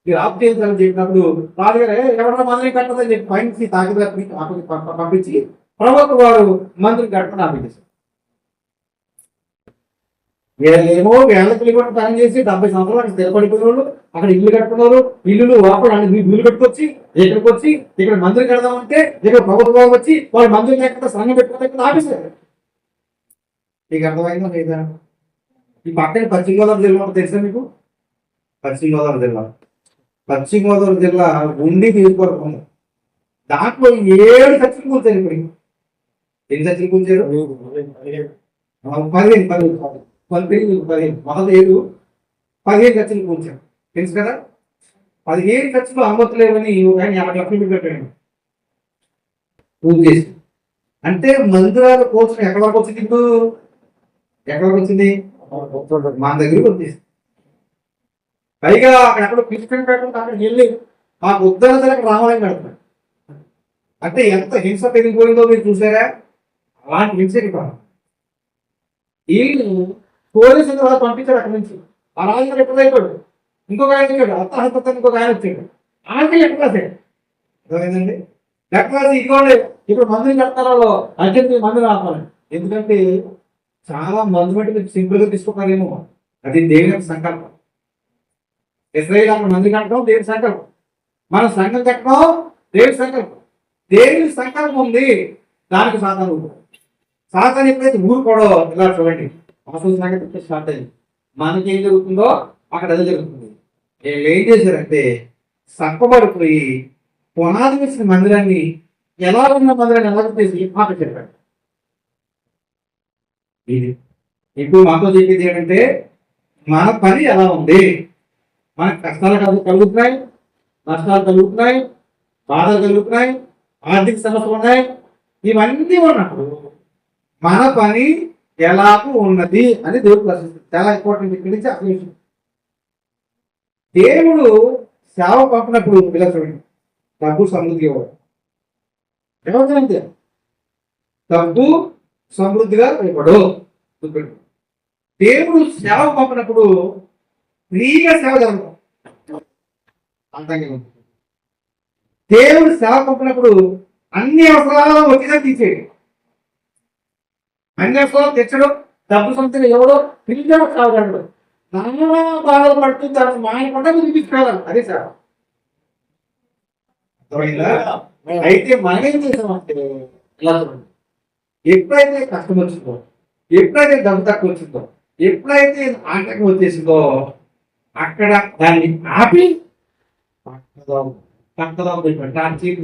మీరు ఆఫ్ చేయించాలని చెప్పినప్పుడు రాజుగారు ఎవరైనా మందులు కట్టదని చెప్పి పైనుంచి తాకిదారు పంపించి ప్రభుత్వ వారు మందులు కట్టడం ఆపించేశారు. వీళ్ళేమో వేళ్ళకి కూడా పని చేసి 70 సంవత్సరాలు స్థిరపడిపోయిన వాళ్ళు అక్కడ ఇల్లు కట్టుకున్నారు. ఇల్లు అప్పుడు ఇల్లు కట్టుకొచ్చి ఇక్కడికి వచ్చి ఇక్కడ మందులు కడదామంటే ఇక్కడ ప్రభుత్వం వచ్చి వాళ్ళు మందులు లేకుండా సంఘం పెట్టుకుని ఆపేశారు. మీకు అర్థమైందా లేదా? ఈ పక్కన పశ్చిమ గోదావరి జిల్లా తెలుసా మీకు? పశ్చిమ గోదావరి జిల్లా ఉండి తీసుకోవడం దాంట్లో 7 చర్చలు కూర్చారు. ఇప్పుడు ఎన్ని చర్చలు కూర్చారు? 15 మొదలు 15 చర్చలు కూర్చారు. తెలుసు కదా? 15 చర్చలు అమ్మతులేవని ఆయన 50 లక్షలు పెట్టాడు పూజ చేసి. అంటే మందిరాలు కూర్చొని ఎక్కడ వరకు వచ్చింది? ఇప్పుడు ఎక్కడికి వచ్చింది? మన దగ్గరికి వచ్చేసి పైగా అక్కడ క్రిస్టియన్ పెట్టడం అక్కడికి వెళ్ళి మాకు ఉద్దరణ అక్కడ రామాలయం పెడతాడు. అంటే ఎంత హింస పెరిగిపోయిందో మీరు చూసారా? అలాంటి హింస వీళ్ళు పోలీసులు వాళ్ళు పంపించాడు అక్కడి నుంచి. ఆ రాజు ఎక్కడ అయిపోయాడు. ఇంకొక ఆయన వచ్చాడు. అత్తహత్త ఇంకొక ఆయన వచ్చాడు. ఆయనకి లెక్కరాసే అర్థమైందండి. లెక్కరాసి ఇదిగోండి ఇప్పుడు మందుని కడతారో అర్జెంట్ మందులు ఆపాలి. ఎందుకంటే చాలా మందు బట్టి మీరు సింపుల్ గా తీసుకున్నారేమో. అది దేవుని సంకల్పం. ఇస్రాయేల్ అక్కడ మంది కట్టడం దేవుని సంకల్పం. మన సంఘం కట్టడం దేవుని సంకల్పం. దేవుని సంకల్పం ఉంది. దానికి సాతాను ఎప్పుడైతే ఊరుకోడో ఇలా చూడండి అసలు సంగతి స్టార్ట్ అయింది. మనకి ఏం జరుగుతుందో అక్కడ అదే జరుగుతుంది. వీళ్ళు ఏం చేశారంటే సంపబడిపోయి పునాది వేసిన మందిరాన్ని ఎలా ఉన్న మందిరాన్ని ఎలా చేసి మాట చెప్పాడు. ఇది ఇప్పుడు మాతో చెప్పేది ఏంటంటే మన పని ఎలా ఉంది, మనకు కష్టాలు కలుగుతున్నాయి, నష్టాలు కలుగుతున్నాయి, బాధలు కలుగుతున్నాయి, ఆర్థిక సమస్యలు ఉన్నాయి. ఇవన్నీ ఉన్నప్పుడు మన పని ఎలాగూ ఉన్నది అని దేవుడు ప్రశ్నిస్తుంది. చాలా ఇంపార్టెంట్. ఇక్కడి నుంచి అసలు దేవుడు సేవ పంపినప్పుడు ఇలా చూడండి డబ్బు సమృద్ధి ఇవ్వడు. ఎవరికంటే డబ్బు సమృద్ధిగా ఇవ్వడు. దేవుడు సేవ పంపినప్పుడు ఫ్రీగా సేవ జరగదు. అంతంగా దేవుడు సేవ పంపినప్పుడు అన్ని అవసరాలు ఒకేసారి తీసేయండి. అన్ని అవసరాలు తెచ్చడం డబ్బు సొంతంగా ఎవడో పిల్లలు కావగలడు. నానా బాధలు పడుతూ తను మాయకుండా వినిపించుకోవాలి. అదే సేవ. అయితే మనం ఏం చేసామంటే ఇలా చూడండి, ఎప్పుడైతే కష్టం వచ్చిందో, ఎప్పుడైతే డబ్బు తక్కువ వచ్చిందో, ఎప్పుడైతే ఆటంకం వచ్చేసిందో అక్కడ దాన్ని ఆపి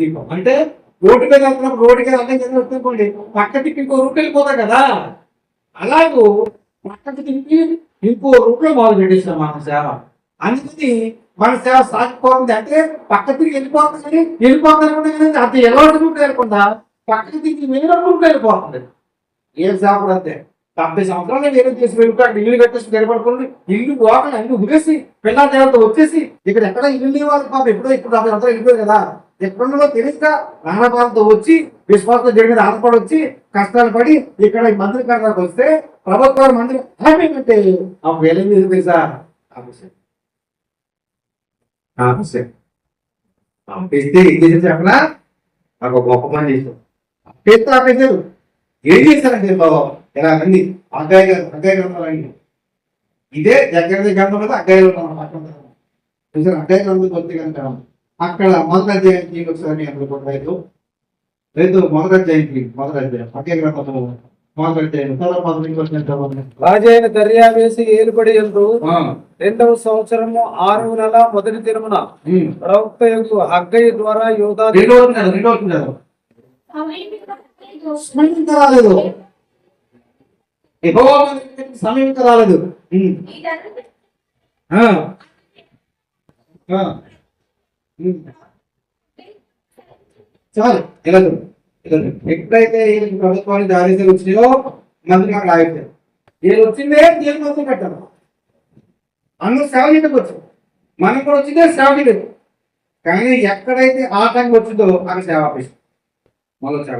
దీపం అంటే రోడ్డు మీద వెళ్తున్నప్పుడు రోడ్డు మీద అన్నీ చదువుకోండి పక్క తిప్పి ఇంకో రూట్ వెళ్ళిపోతాం కదా. అలాగూ పక్కకి తిప్పి ఇంకో రూట్లో మొదలు పెట్టేసాం మన సేవ. అందుకని మన సేవ సాగిపోతుంది. అంటే పక్క తిరిగి వెళ్ళిపోతుంది అంత ఎలా రూట్ వెళ్ళకుండా పక్కకి తిరిగి వేరే రూట్ వెళ్ళిపోతుంది. ఏం సేవ కూడా అంతే. 70 సంవత్సరాలు వేరే చేసి వెళ్ళిపోయి అక్కడ ఇల్లు కట్టేసి నిలబడుకోండి, ఇల్లు లోకల్ అన్ని ఉరేసి పిల్లల దేవత వచ్చేసి ఇక్కడ ఎక్కడ ఇల్లు లేవాలి పాప ఎప్పుడో ఇప్పుడు అంతా వెళ్ళిపోయారు కదా, ఎక్కడున్నదో తెలియక నాన్నపాలతో వచ్చి విశ్వాసం దేవుడి మీద ఆధారపడి వచ్చి కష్టాలు పడి ఇక్కడ ఈ మంత్రి కార్యాలకు వస్తే ప్రభుత్వాలు మంత్రి అంటే అప్పుడు వెళ్ళింది తెలుసా ఆపేస్తే ఏం చేసి చెప్పనా నాకు ఒక గొప్ప పని చేశారు. అప్పేస్తే ఆపేసారు. ఏం చేశారంటే బాబా ఇలా అండి అగ్గాయి గ్రంథాలండి, ఇదే దగ్గర గ్రంథం కదా అగ్గాయి చూసారు. అగ్గాయి గ్రంథం కొద్ది కనుక అక్కడ మొదటి అధ్యాయానికి ఒకసారి అనుకుంటారు లేదు మొదటి అధ్యాయం అగ్గాయి గ్రంథము మొదటి అధ్యాయం రాజైన దర్యావేసి ఏలుబడి ఎందు 2వ సంవత్సరము 6వ నెల మొదటి దినమున ప్రవక్త యొక్క హగ్గయి ద్వారా యోధా రాలేదు, సమయం రాలేదు. చాలు ఇలా ఎప్పుడైతే ప్రభుత్వానికి ఆదేశాలు వచ్చినాయో మంత్రి అక్కడ ఆగిపోయారు. వీళ్ళు వచ్చిందే దేవుని మొత్తం పెట్టారు, అందరూ సేవ చేయడానికి వచ్చారు, మనకు కూడా వచ్చిందే సేవ చేయలేదు. కానీ ఎక్కడైతే ఆటంకం వచ్చిందో అక్కడ సేవ ఆపేసి మొదలు సేవ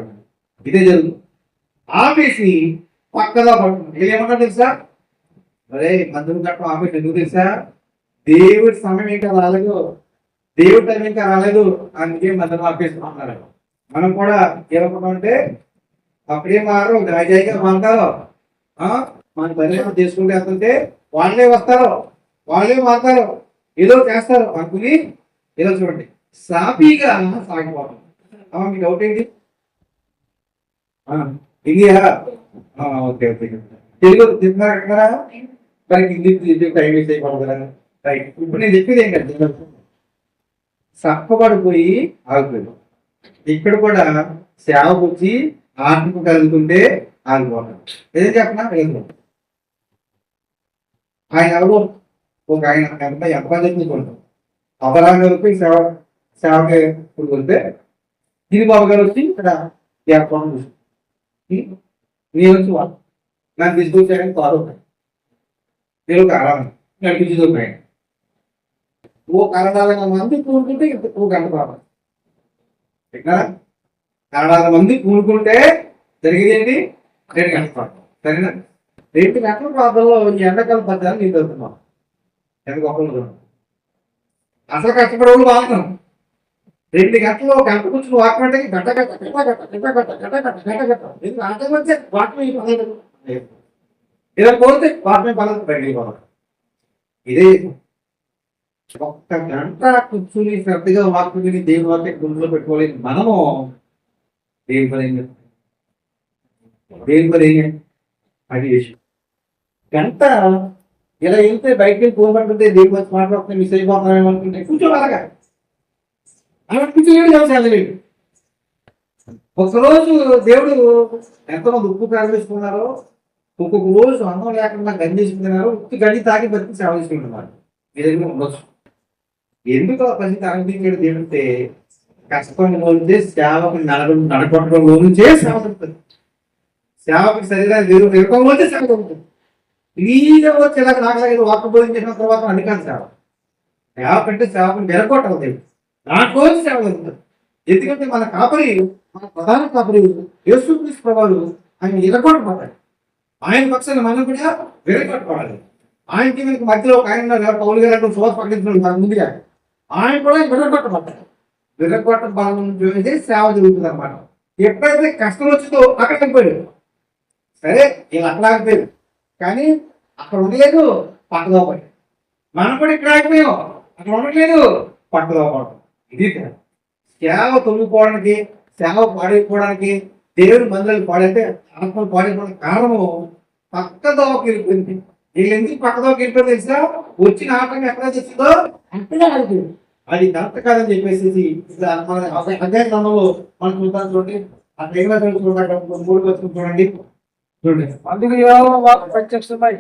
ఇదే జరుగుతుంది. ఆపేసి పక్కగా పడుతుంది. ఏమన్నా తెలుసా, అరే మందులు కట్టడం ఆపేసి ఎందుకు తెలుసా, దేవుడి సమయం ఇంకా రాలేదు, దేవుడి టైం ఇంకా రాలేదు, అందుకే మందులు ఆపేస్తున్నారు. మనం కూడా ఏమనుకుంటామంటే అప్పుడే మారు గాయగా మారుతారు, మన పరిణామం చేసుకుంటే వెళ్తుంటే వాళ్ళే వస్తారు, వాళ్ళే మారుతారు, ఏదో చేస్తారు అనుకుని ఏదో చూడండి సాఫీగా సాగిపోతాం. మీకు డౌట్ ఏంటి? ఇండియా ఓకే ఓకే తెలుగు తిన్నారా మరి హిందీ టైం వేస్ట్ అయిపోతుంది కదా. రైట్, ఇప్పుడు నేను చెప్పేది ఏంటంటే సప్పబడిపోయి ఆగిపోయాడు. ఇక్కడ కూడా సేవకు వచ్చి ఆత్మకు కలుగుతుంటే ఆగిపోతాడు. ఏదో చెప్పనా ఆయన ఎవరు ఒక ఆయన ఎంత చెప్పుకుంటాం అపరాధ వరకు సేవకి కొడుకుంటే ఇది బాబు గారు వచ్చి ఇక్కడ ఏర్పాటు చూసి నేను వచ్చి వాళ్ళు నాకు తీసుకొచ్చాయని కారు నేను ఒక ఆరాధన నడిపించుకోపోయాను. ఓ కన్నడాల మంది కూడుకుంటే ఓ గంట బాబా ఇక్కడ కన్నడాల మంది కూడుకుంటే జరిగేది ఏంటి 2 గంటల పాటు. సరేనా, 2 గంటల ప్రాంతంలో ఈ ఎండాకాలం పద్యాలు నేను చదువుతున్నాం. ఎంత గొప్పలు అసలు కష్టపడే వాళ్ళు బాగున్నాం. 2 గంటలు గంట కూర్చుని వాకమంటే గంట గట్ట గంట గట్ట గంట గట్ట గంట గట్ట గంట గట్ట ఎందుకు ఆటం వచ్చే వాకమే పదలేదు, ఇలా పోతే వాకమే పదలేదు బయట. ఇదే ఒక్క గంట కూర్చుని శ్రద్ధగా వాక్కుని దేవుని వాక్య గుండెలో పెట్టుకోలేదు మనము దేని పని ఏం అది విషయం. గంట ఇలా వెళ్తే బయటకి పోమంటుంటే దేవుని వచ్చి మాట్లాడుతుంటే మిస్ అయిపోతున్నామేమో అనుకుంటే కూర్చోవాలగా అలా కూర్చోలేడు వ్యవసాయం. ఒకరోజు దేవుడు ఎంతమంది ఉప్పు ప్రారంభిస్తున్నారు, ఒక్కొక్క రోజు అన్నం లేకుండా గంజి చేసుకుంటున్నారు, ఉప్పు గంజి తాగి బతికి సేవ చేసుకుంటున్నారు. మీ దగ్గర ఉండొచ్చు. ఎందుకు ఆ పరిస్థితి అనిపించేది దేవుడితే కష్టపడిన రోజుంటే సేవకు నడపడం నుంచే సేవ ఉంటుంది. సేవకు శరీరాన్ని విరకం వచ్చే సేవ ఉంటుంది. ఈజీగా వచ్చి ఇలాగ నాకు వాక్ బోధించిన తర్వాత అధికారం సేవ సేవ కంటే సేవకు విరగొట్టదు దేవుడు, దాంట్లో సేవ ఉంటుంది. ఎందుకంటే మన కాపరి, మన ప్రధాన కాపరి యేసుక్రీస్తు ప్రభువు ఆయన విరగొట్టబడ్డాడు. ఆయన పక్షాన్ని మనం కూడా విరగొట్టబడాలి. ఆయనకి మీకు మధ్యలో ఒక ఆయన పౌలు గారు శోధ ప్రకటించడం ముందుగా ఆయన కూడా విరగొట్టబడ్డాడు. విరగొట్టబడాలని సేవ జరుగుతుంది అనమాట. ఎప్పుడైతే కష్టం వచ్చిందో అక్కడ అయిపోయాడు. సరే ఇలా అక్కడ ఆగిపోయాడు, కానీ అక్కడ ఉండలేదు, పక్కదో పడి. మనం కూడా ఇక్కడ ఆగిపోయాం, అక్కడ ఉండట్లేదు, పక్కదో పడటం. ఇది సేవ తొలగిపోవడానికి, సేవ పాడైపోవడానికి, దేవుని మందులు పాడైతే ఆత్మలు పాడైపోవడానికి కారణము పక్కదోకి వెళ్ళిపోయింది. వీళ్ళు ఎందుకు పక్కదోకి వెళ్ళిపోయింది తెలుసా, వచ్చిన ఆటంకం ఎక్కడ తెచ్చిందో అక్కడే ఆగిపోయింది. అది కరెక్ట్ కాదని చెప్పేసి అధ్యాయ గ్రంథంలో మనం చూద్దాం. చూడండి ఆ ప్రేమ చూడండి 3 వచనం చూడండి. అందుకు ప్రత్యక్షమై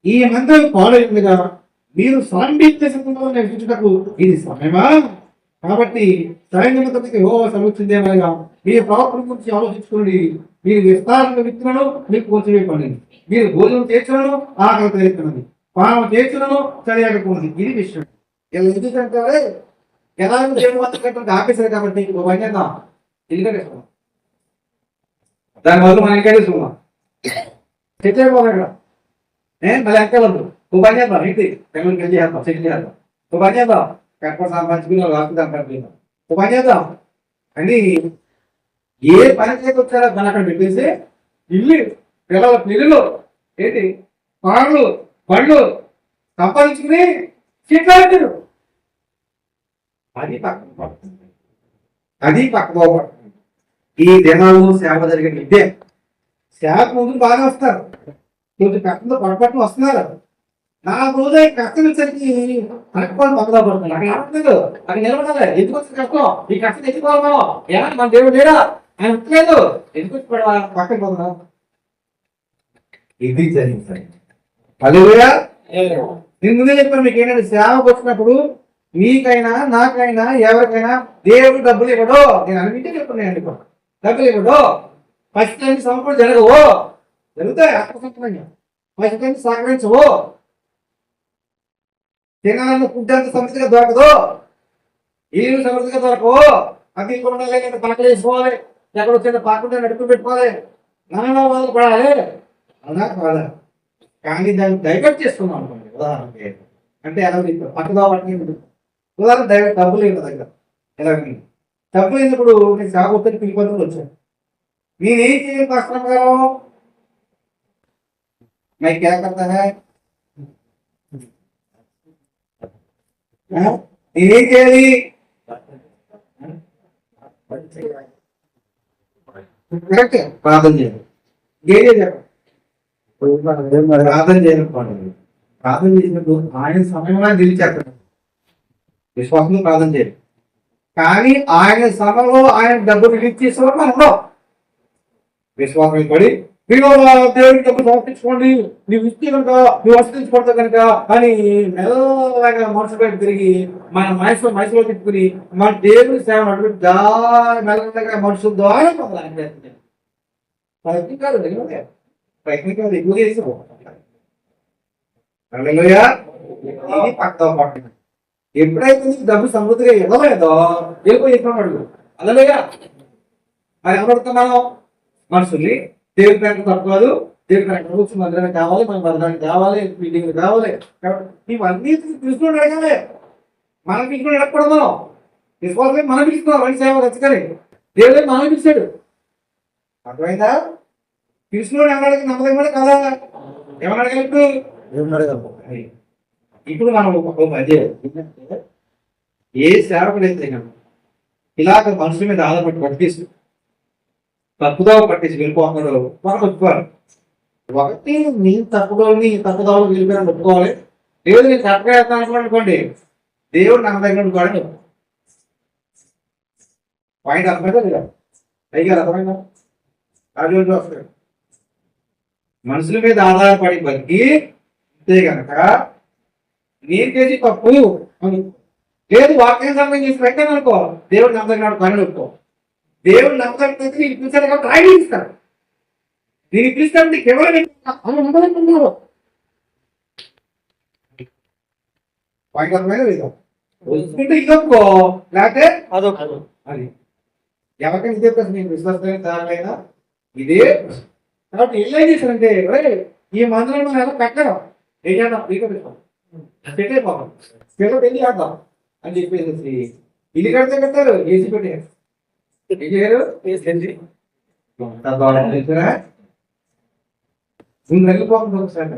ఈ మందిరం పాడైందిగా మీరు సాంబిత్యకు ఇది సమయమా, కాబట్టి సరైన సమీక్షిందేమనగా మీ ప్రవర్తన గురించి ఆలోచించుకోండి. మీరు విస్తారంగా విత్తులను మీకు కొంచెం ఇవ్వండి. మీరు భోజనం చేర్చులను ఆకలి తీర్చున్నది, పానం చేర్చులను చదివకపోయింది. ఇది విషయం. ఇలా ఎందుకంటే ఎలా ఆపేశారు కాబట్టి ఇంకో పని చేద్దాం, ఇల్లు కట్టేసుకున్నాం. దానివల్ల మనం ఇంకా తీసుకున్నాం సెట్ అయిపోవాలి. మళ్ళీ ఎంకవద్దు. ఓ పని చేద్దాం, ఏంటి పెళ్ళకి వెళ్ళి చేద్దాం, సెట్ చేద్దాం. ఓ పని చేద్దాం, కట్ట సంపాదించుకుని రాష్ట్రం సంపాదించుకుందాం. ఓ పని చేద్దాం అని ఏ పని చేయకొచ్చారో దాన్ని అక్కడ పెట్టేసి ఇల్లు పిల్లల పిల్లలు ఏంటి కార్లు బండ్లు సంపాదించుకుని సీట్లు అది పడుతుంది. అది పడుతుంది. ఈ దినాలు సేవ జరిగే ఇదే. సేవకు ముందు బాగా వస్తారు, కొంచెం కష్టంతో పొరపాటు వస్తున్నారు. 4 రోజులు కష్టం వచ్చేసరికి అనుకోవాలి పక్కదా పడుతుంది. అక్కడ ఆడలేదు, అక్కడ నిలబడాలి. ఎందుకు వచ్చిన కష్టం? ఈ కష్టం ఎత్తుకోవాలి మనం. ఎలా మన దేవుడు లేడా? ఆయన ఉట్టలేదు, ఎందుకు వచ్చి పడవా పక్కన పోదా? ఇది జరిగింది. హల్లెలూయా. నేను ముందే చెప్పాను మీకు ఏంటంటే, సేవకు వచ్చినప్పుడు మీకైనా నాకైనా ఎవరికైనా దేవుడు డబ్బులు ఇవ్వడు. నేను అన్నింటే చెప్తున్నాయండి, డబ్బులు ఇవ్వడు. ఫస్ట్ టైం సమకూడదు, జరగవు, జరుగుతాయి ఆత్మసంపన్నంగా. ఫస్ట్ టైం సహకరించవు. తినాలన్న ఫుడ్ అంత సమృద్ధిగా దొరకదు, ఇల్లు సమృద్ధిగా దొరకవు. అది కొండలే పక్కన వేసుకోవాలి, ఎక్కడ వచ్చిన పాకుండా నడుపు పెట్టుకోవాలి, నాన్న వాళ్ళు పడాలి. అలా కాదా? కానీ దాన్ని డైవర్ట్ చేసుకున్నాం అనుకోండి. ఉదాహరణకి అంటే ఎలా పక్కదా పట్టి ఉదాహరణ డైవర్ట్ డబ్బులు లేదు దగ్గర. ఎలా డబ్బులు అయినప్పుడు నేను సాగుతుంది పిలిపందులు వచ్చాను. నేనేం చేయాలి? కష్టం కదా, मैं क्या करता है, నేనేం చేయాలి? ప్రార్థన చేయాలి. ప్రార్థన చేయకపోండి. ప్రార్థన చేసినప్పుడు ఆయన సమయంలో నిలిచేస్తాడు. విశ్వాసంలో ప్రార్థన చేయాలి. కానీ ఆయన సమయంలో ఆయన డబ్బు రిలీజ్ చేసేవారు మనం ఉండవు. విశ్వాసం పడి దేవుడికి డబ్బులు సమర్పించుకోండి, నువ్వు ఇస్తే కనుక నువ్వు వసతించుకుంటావు కనుక అని మెల్లగా మనుషుల వైపు తిరిగి మన మనసులో తిప్పుకుని మన దేవుడి సేవ నడుపుతూ మెల్లగా మనుషుల ద్వారా ప్రయత్నం కాదు, ప్రయత్నం కాదు, ఎక్కువ చేసిపోతుంది. ఎప్పుడైతే నీకు డబ్బు సమృద్ధిగా ఇవ్వలేదో వెళ్ళిపోయి అడుగు అలాగా. మరి ఎవరుతున్నాను? మనుషుల్ని. దేవుడి ప్రేమ తప్పదు, దేవుడి ప్రేమ ప్రభుత్వం మందిరానికి కావాలి, మన మందిరానికి కావాలి, మీటింగ్లు కావాలి. ఇవన్నీ కృష్ణుడు అడగాలి. మనం కృష్ణుడు అడగకూడదు. విశ్వాసం మనం పిలుస్తున్నాం, మంచి సేవ రచకని దేవుడే మనం పిలిచాడు. అర్థమైందా? కృష్ణుడు ఎవరికి నమ్మకం కూడా కదా. ఏమని అడగాలి ఇప్పుడు? ఇప్పుడు మనం ఒక మధ్య ఏ సేవకుడైతే ఇలాగ మనుషుల మీద ఆధారపడి పట్టిస్తూ తప్పుదోవ పట్టేసి వెళ్ళిపోతున్నాడు మనం ఒప్పుకోవాలి. ఒకటి నీ తప్పుదోవ వెళ్ళిపోయిన ఒప్పుకోవాలి. దేవుడు నేను కరెక్ట్గా వెళ్తాను అనుకోండి, దేవుడు నా దగ్గర కూడా పాయింట్ అర్థమైందా లేదా? అయ్యారు అర్థమైందా? అది వస్తాడు. మనుషుల మీద ఆధారపడి బతికి అంతే కనుక నేను చేసి తప్పు లేదు వాక్యం సంబంధం చేసి పెట్టాను అనుకో, దేవుడు నా దగ్గర పని ఒప్పుకో. దేవుడు నమ్మకాలు నేను పిలిచాడు కాబట్టి ఆయన ఇస్తాడు. నేను పిలుస్తాను కేవలం వస్తుంటే ఇదొక్కో, లేకపోతే అదొక. అది ఎవరికైనా ఇదే ప్రశ్న, నేను విశ్వాసమైన దానికైనా ఇదే. కాబట్టి ఇల్లు ఏం చేశారంటే ఈ మందులను మనం ఎలా పెట్టడం ఏం చేద్దాం, సెట్ అయిపోతాం, సెట్ పెళ్లి చేద్దాం అని చెప్పేసి ఇల్లు కడితే కట్టారు, ఏసీ పెట్టారు. వెళ్ళిపోతుంది ఒకసారి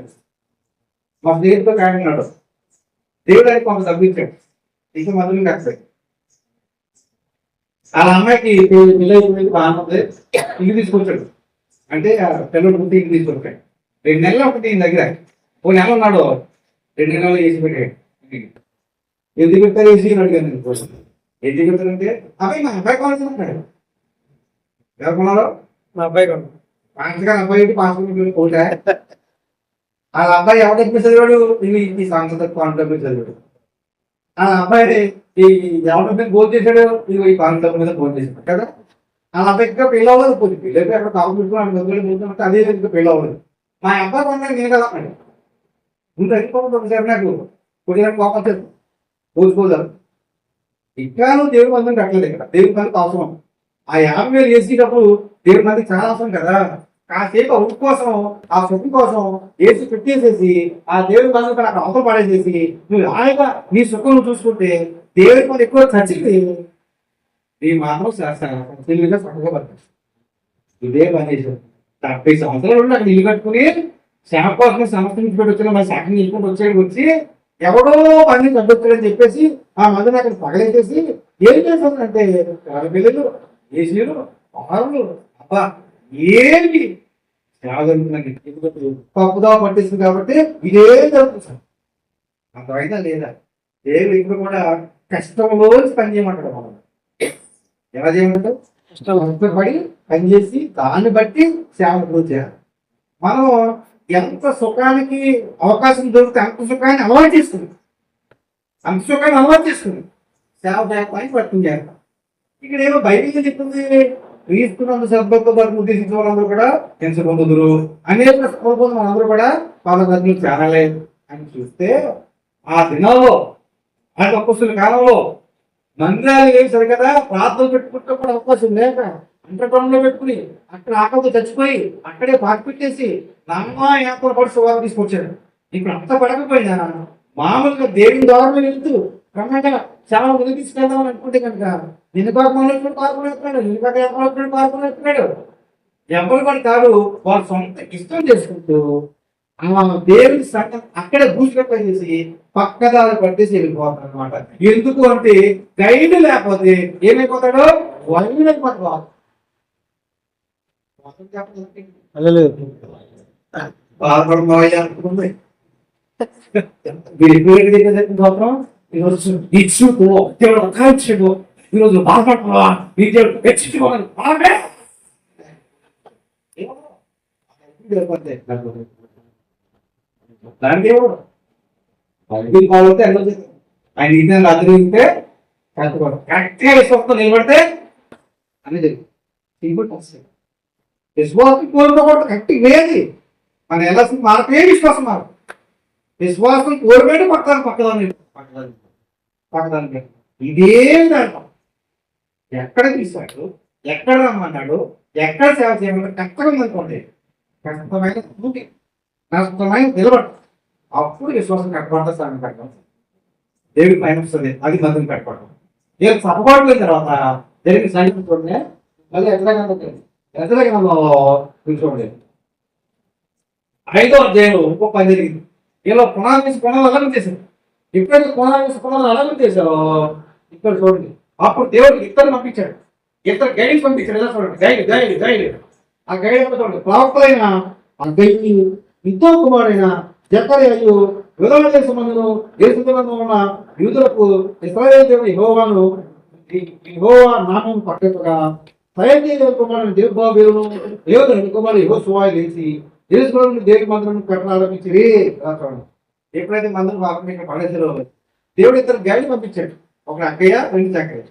మా స్నేహితుతో కాకినాడు దేవుడు అని కొంత తగ్గించాడు. ఇక మొదలు కట్టాయి. వాళ్ళ అమ్మాయికి పిల్లలు బాగుంది, ఇల్లు తీసుకొచ్చాడు. అంటే పిల్లలు పుట్టి ఇల్లు తీసుకొచ్చాడు. 2 నెలలు ఒకటి ఈయన దగ్గర. 1 నెల ఉన్నాడు, 2 నెలలు ఏసీ పెట్టాడు. ఎందుకు పెట్టారు ఏసీ అడిగాను నేను కోసం. ఎందుకు చెప్తానంటే అబ్బాయి మా అబ్బాయి కొనుక్కున్నాడు. ఎవరు కొన్నారు? మా అబ్బాయి కొన్నాడు. పాంచగా అబ్బాయి పోతే వాళ్ళ అబ్బాయి ఎవరు డబ్బు చదివాడు? ఈ సంస్థ డబ్బు చదివాడు. ఆ అబ్బాయి ఈ ఎవరి మీద భోజనం చేశాడు? ఈ కాంత మీద భోజనం చేశాడు కదా. అలా ఇంకా పెళ్ళి అవ్వదు పోయి పెళ్ళి అక్కడ కావాలి అదే ఇంకా పెళ్ళి అవ్వదు. మా అబ్బాయి కొన్నాడు నేను కదా అన్నాడు. నువ్వు తగ్గిపోతుంది ఒకసారి నాకు కొద్దిగా కోపం వచ్చేది పోసుకోదారు. ఇంకా నువ్వు దేవుడి మందిని కట్టలేదు ఇక్కడ, దేవుడి మందికి అవసరం. ఆ 50,000 వేసేటప్పుడు దేవుడి మందికి చాలా అవసరం కదా. కాసేపు ఆ ఉప్పు కోసం ఆ సొప్పు కోసం వేసి పెట్టేసేసి ఆ దేవుడి మందిని అక్కడ అవతల పడేసేసి నువ్వు హాయిగా నీ సుఖం నువ్వు చూసుకుంటే దేవుడి మంది ఎక్కువ ఖర్చుంది నీ మాత్రం చెల్లిగా చక్కగా పడుతుంది. ఇదే పని చేశారు 70 సంవత్సరాలు ఉండి అక్కడ ఇల్లు కట్టుకుని శ్యామ కోసం సంస్థ నుంచి పెట్టి వచ్చిన మా శాఖ నిలుపుకుంటూ వచ్చి ఎవడో పని చంపొచ్చాడని చెప్పేసి ఆ మందిని అక్కడ పగలేసేసి ఏం చేస్తుందంటే పిల్లలు ఏసీలు ఆహారాలు అబ్బా ఏమి సేవ జరుగుతుందండి. ఎందుకంటే పప్పుదా పట్టిస్తుంది కాబట్టి ఇదే జరుగుతుంది. అంతమైనా లేదా దేవుడు ఇప్పుడు కూడా కష్టంలో పని చేయమంటాడు. మనం ఎలా చేయమంటాడు? కష్టపడి పనిచేసి దాన్ని బట్టి సేవ చేయాలి. మనం ఎంత సుఖానికి అవకాశం దొరికితే అంత సుఖాన్ని అలవాటు చేసుకుంది, అంత సుఖాన్ని అలవాటు చేసుకుంది సేవ చేయడానికి పడుతుంది. ఇక్కడ ఏమో బయటికి చెప్తుంది క్రీస్తున్నందు శ్రద్ధతో పాటు ఉద్దేశించిన వాళ్ళందరూ కూడా పెంచబోతున్నారు. అనేక మనందరూ కూడా పాదగతులు చేరలేదు అని చూస్తే ఆ దినాల్లో ఆ తప్పస్తుల కాలంలో మందిరాలు ఏమి సరికదా ప్రార్థనలు పెట్టుకుంటే కూడా అవకాశం లేక అంటటంలో పెట్టుకుని అక్కడ ఆకలితో చచ్చిపోయి అక్కడే పాకి పెట్టేసి నామా యాత్ర పడుచు వాళ్ళు తీసుకొచ్చాడు. ఇప్పుడు అంత పడకపోయినా మామూలుగా దేవుని ద్వారా వెళ్తూ క్రమంగా చాలా ముందు తీసుకెళ్దామని అనుకుంటే కనుక నిన్ను పార్పణలు పార్పణేస్తున్నాడు, నిన్ను పార్పణేస్తున్నాడు. ఎవరు పడతారు వాళ్ళు సొంత ఇష్టం చేసుకుంటూ ఆ దేవుని సంఘం అక్కడే భూషిక చేసి పక్కదారి పట్టేసి వెళ్ళిపోతాడు అనమాట. ఎందుకు అంటే గైడ్ లేకపోతే ఏమైపోతాడో వైరైపోతాడు. బాధపడుతుంది ఈరోజు ఇచ్చుకో దేవుడు కాల్చాడు, ఈరోజు బాధపడవా నీ దేవుడు హెచ్చుకోవాలి. దానికి కావాలంటే ఆయన ఇంటి రాత్రి ఉంటే కరెక్ట్గా విశ్వాసంతో నిలబడితే అన్ని జరిగింది. విశ్వాసం కోరుకోకూడదు కరెక్ట్ వేది మన ఎలా మార్పే విశ్వాసం మారు. విశ్వాసం కోరిపోయి పక్కదాన్ని ఇదే దాంట్లో ఎక్కడ తీసాడు, ఎక్కడ రమ్మన్నాడు, ఎక్కడ సేవ చేయమన్నాడు కరెక్ట్గా ఉందనుకోండి. కష్టమైన స్మృతి నష్టమైన నిలబడు. అప్పుడు విశ్వాసం కట్టబడతా స్థానం కట్టడం దేవుడికి పైన వస్తుంది. అది మందిని కట్టబడడం. నేను సపపాటు తర్వాత దేవుడికి సాయం చూడండి. మళ్ళీ ఎట్లాగో చూసుకోండి. 5వ అధ్యాయంలో ఇంకో పని జరిగింది. ఇలా కొనాలు అలగం చేశారు. ఎప్పుడైతే కొనాలు అలగం చేశారో ఇక్కడ చూడండి. అప్పుడు దేవుడికి ఇద్దరు పంపించాడు, ఇద్దరు గైడ్స్ పంపించాడు. ఎలా చూడండి, గైడ్ ఆ గైడ్ చూడండి. ప్రవక్తలైన ఆ గైడ్ ఇద్దో కుమారుడైన జకర్యాయు యూదా దేశమందును దేశంలో ఉన్న యూదులకు ఇశ్రాయేలు దేవుని యెహోవా నామం పట్టగా సైన్య కుమారుని దేవబాబేలును యోధుని కుమారుడు యెహోషువ లేచి యెరూషలేములో దేవుని మందిరం కట్టాలనిపించి ఎప్పుడైతే మందిరం వాక్యం పడేసారో దేవుడు ఇద్దరు గైడ్ పంపించాడు. ఒక అక్కయ్య, 2 జకర్య.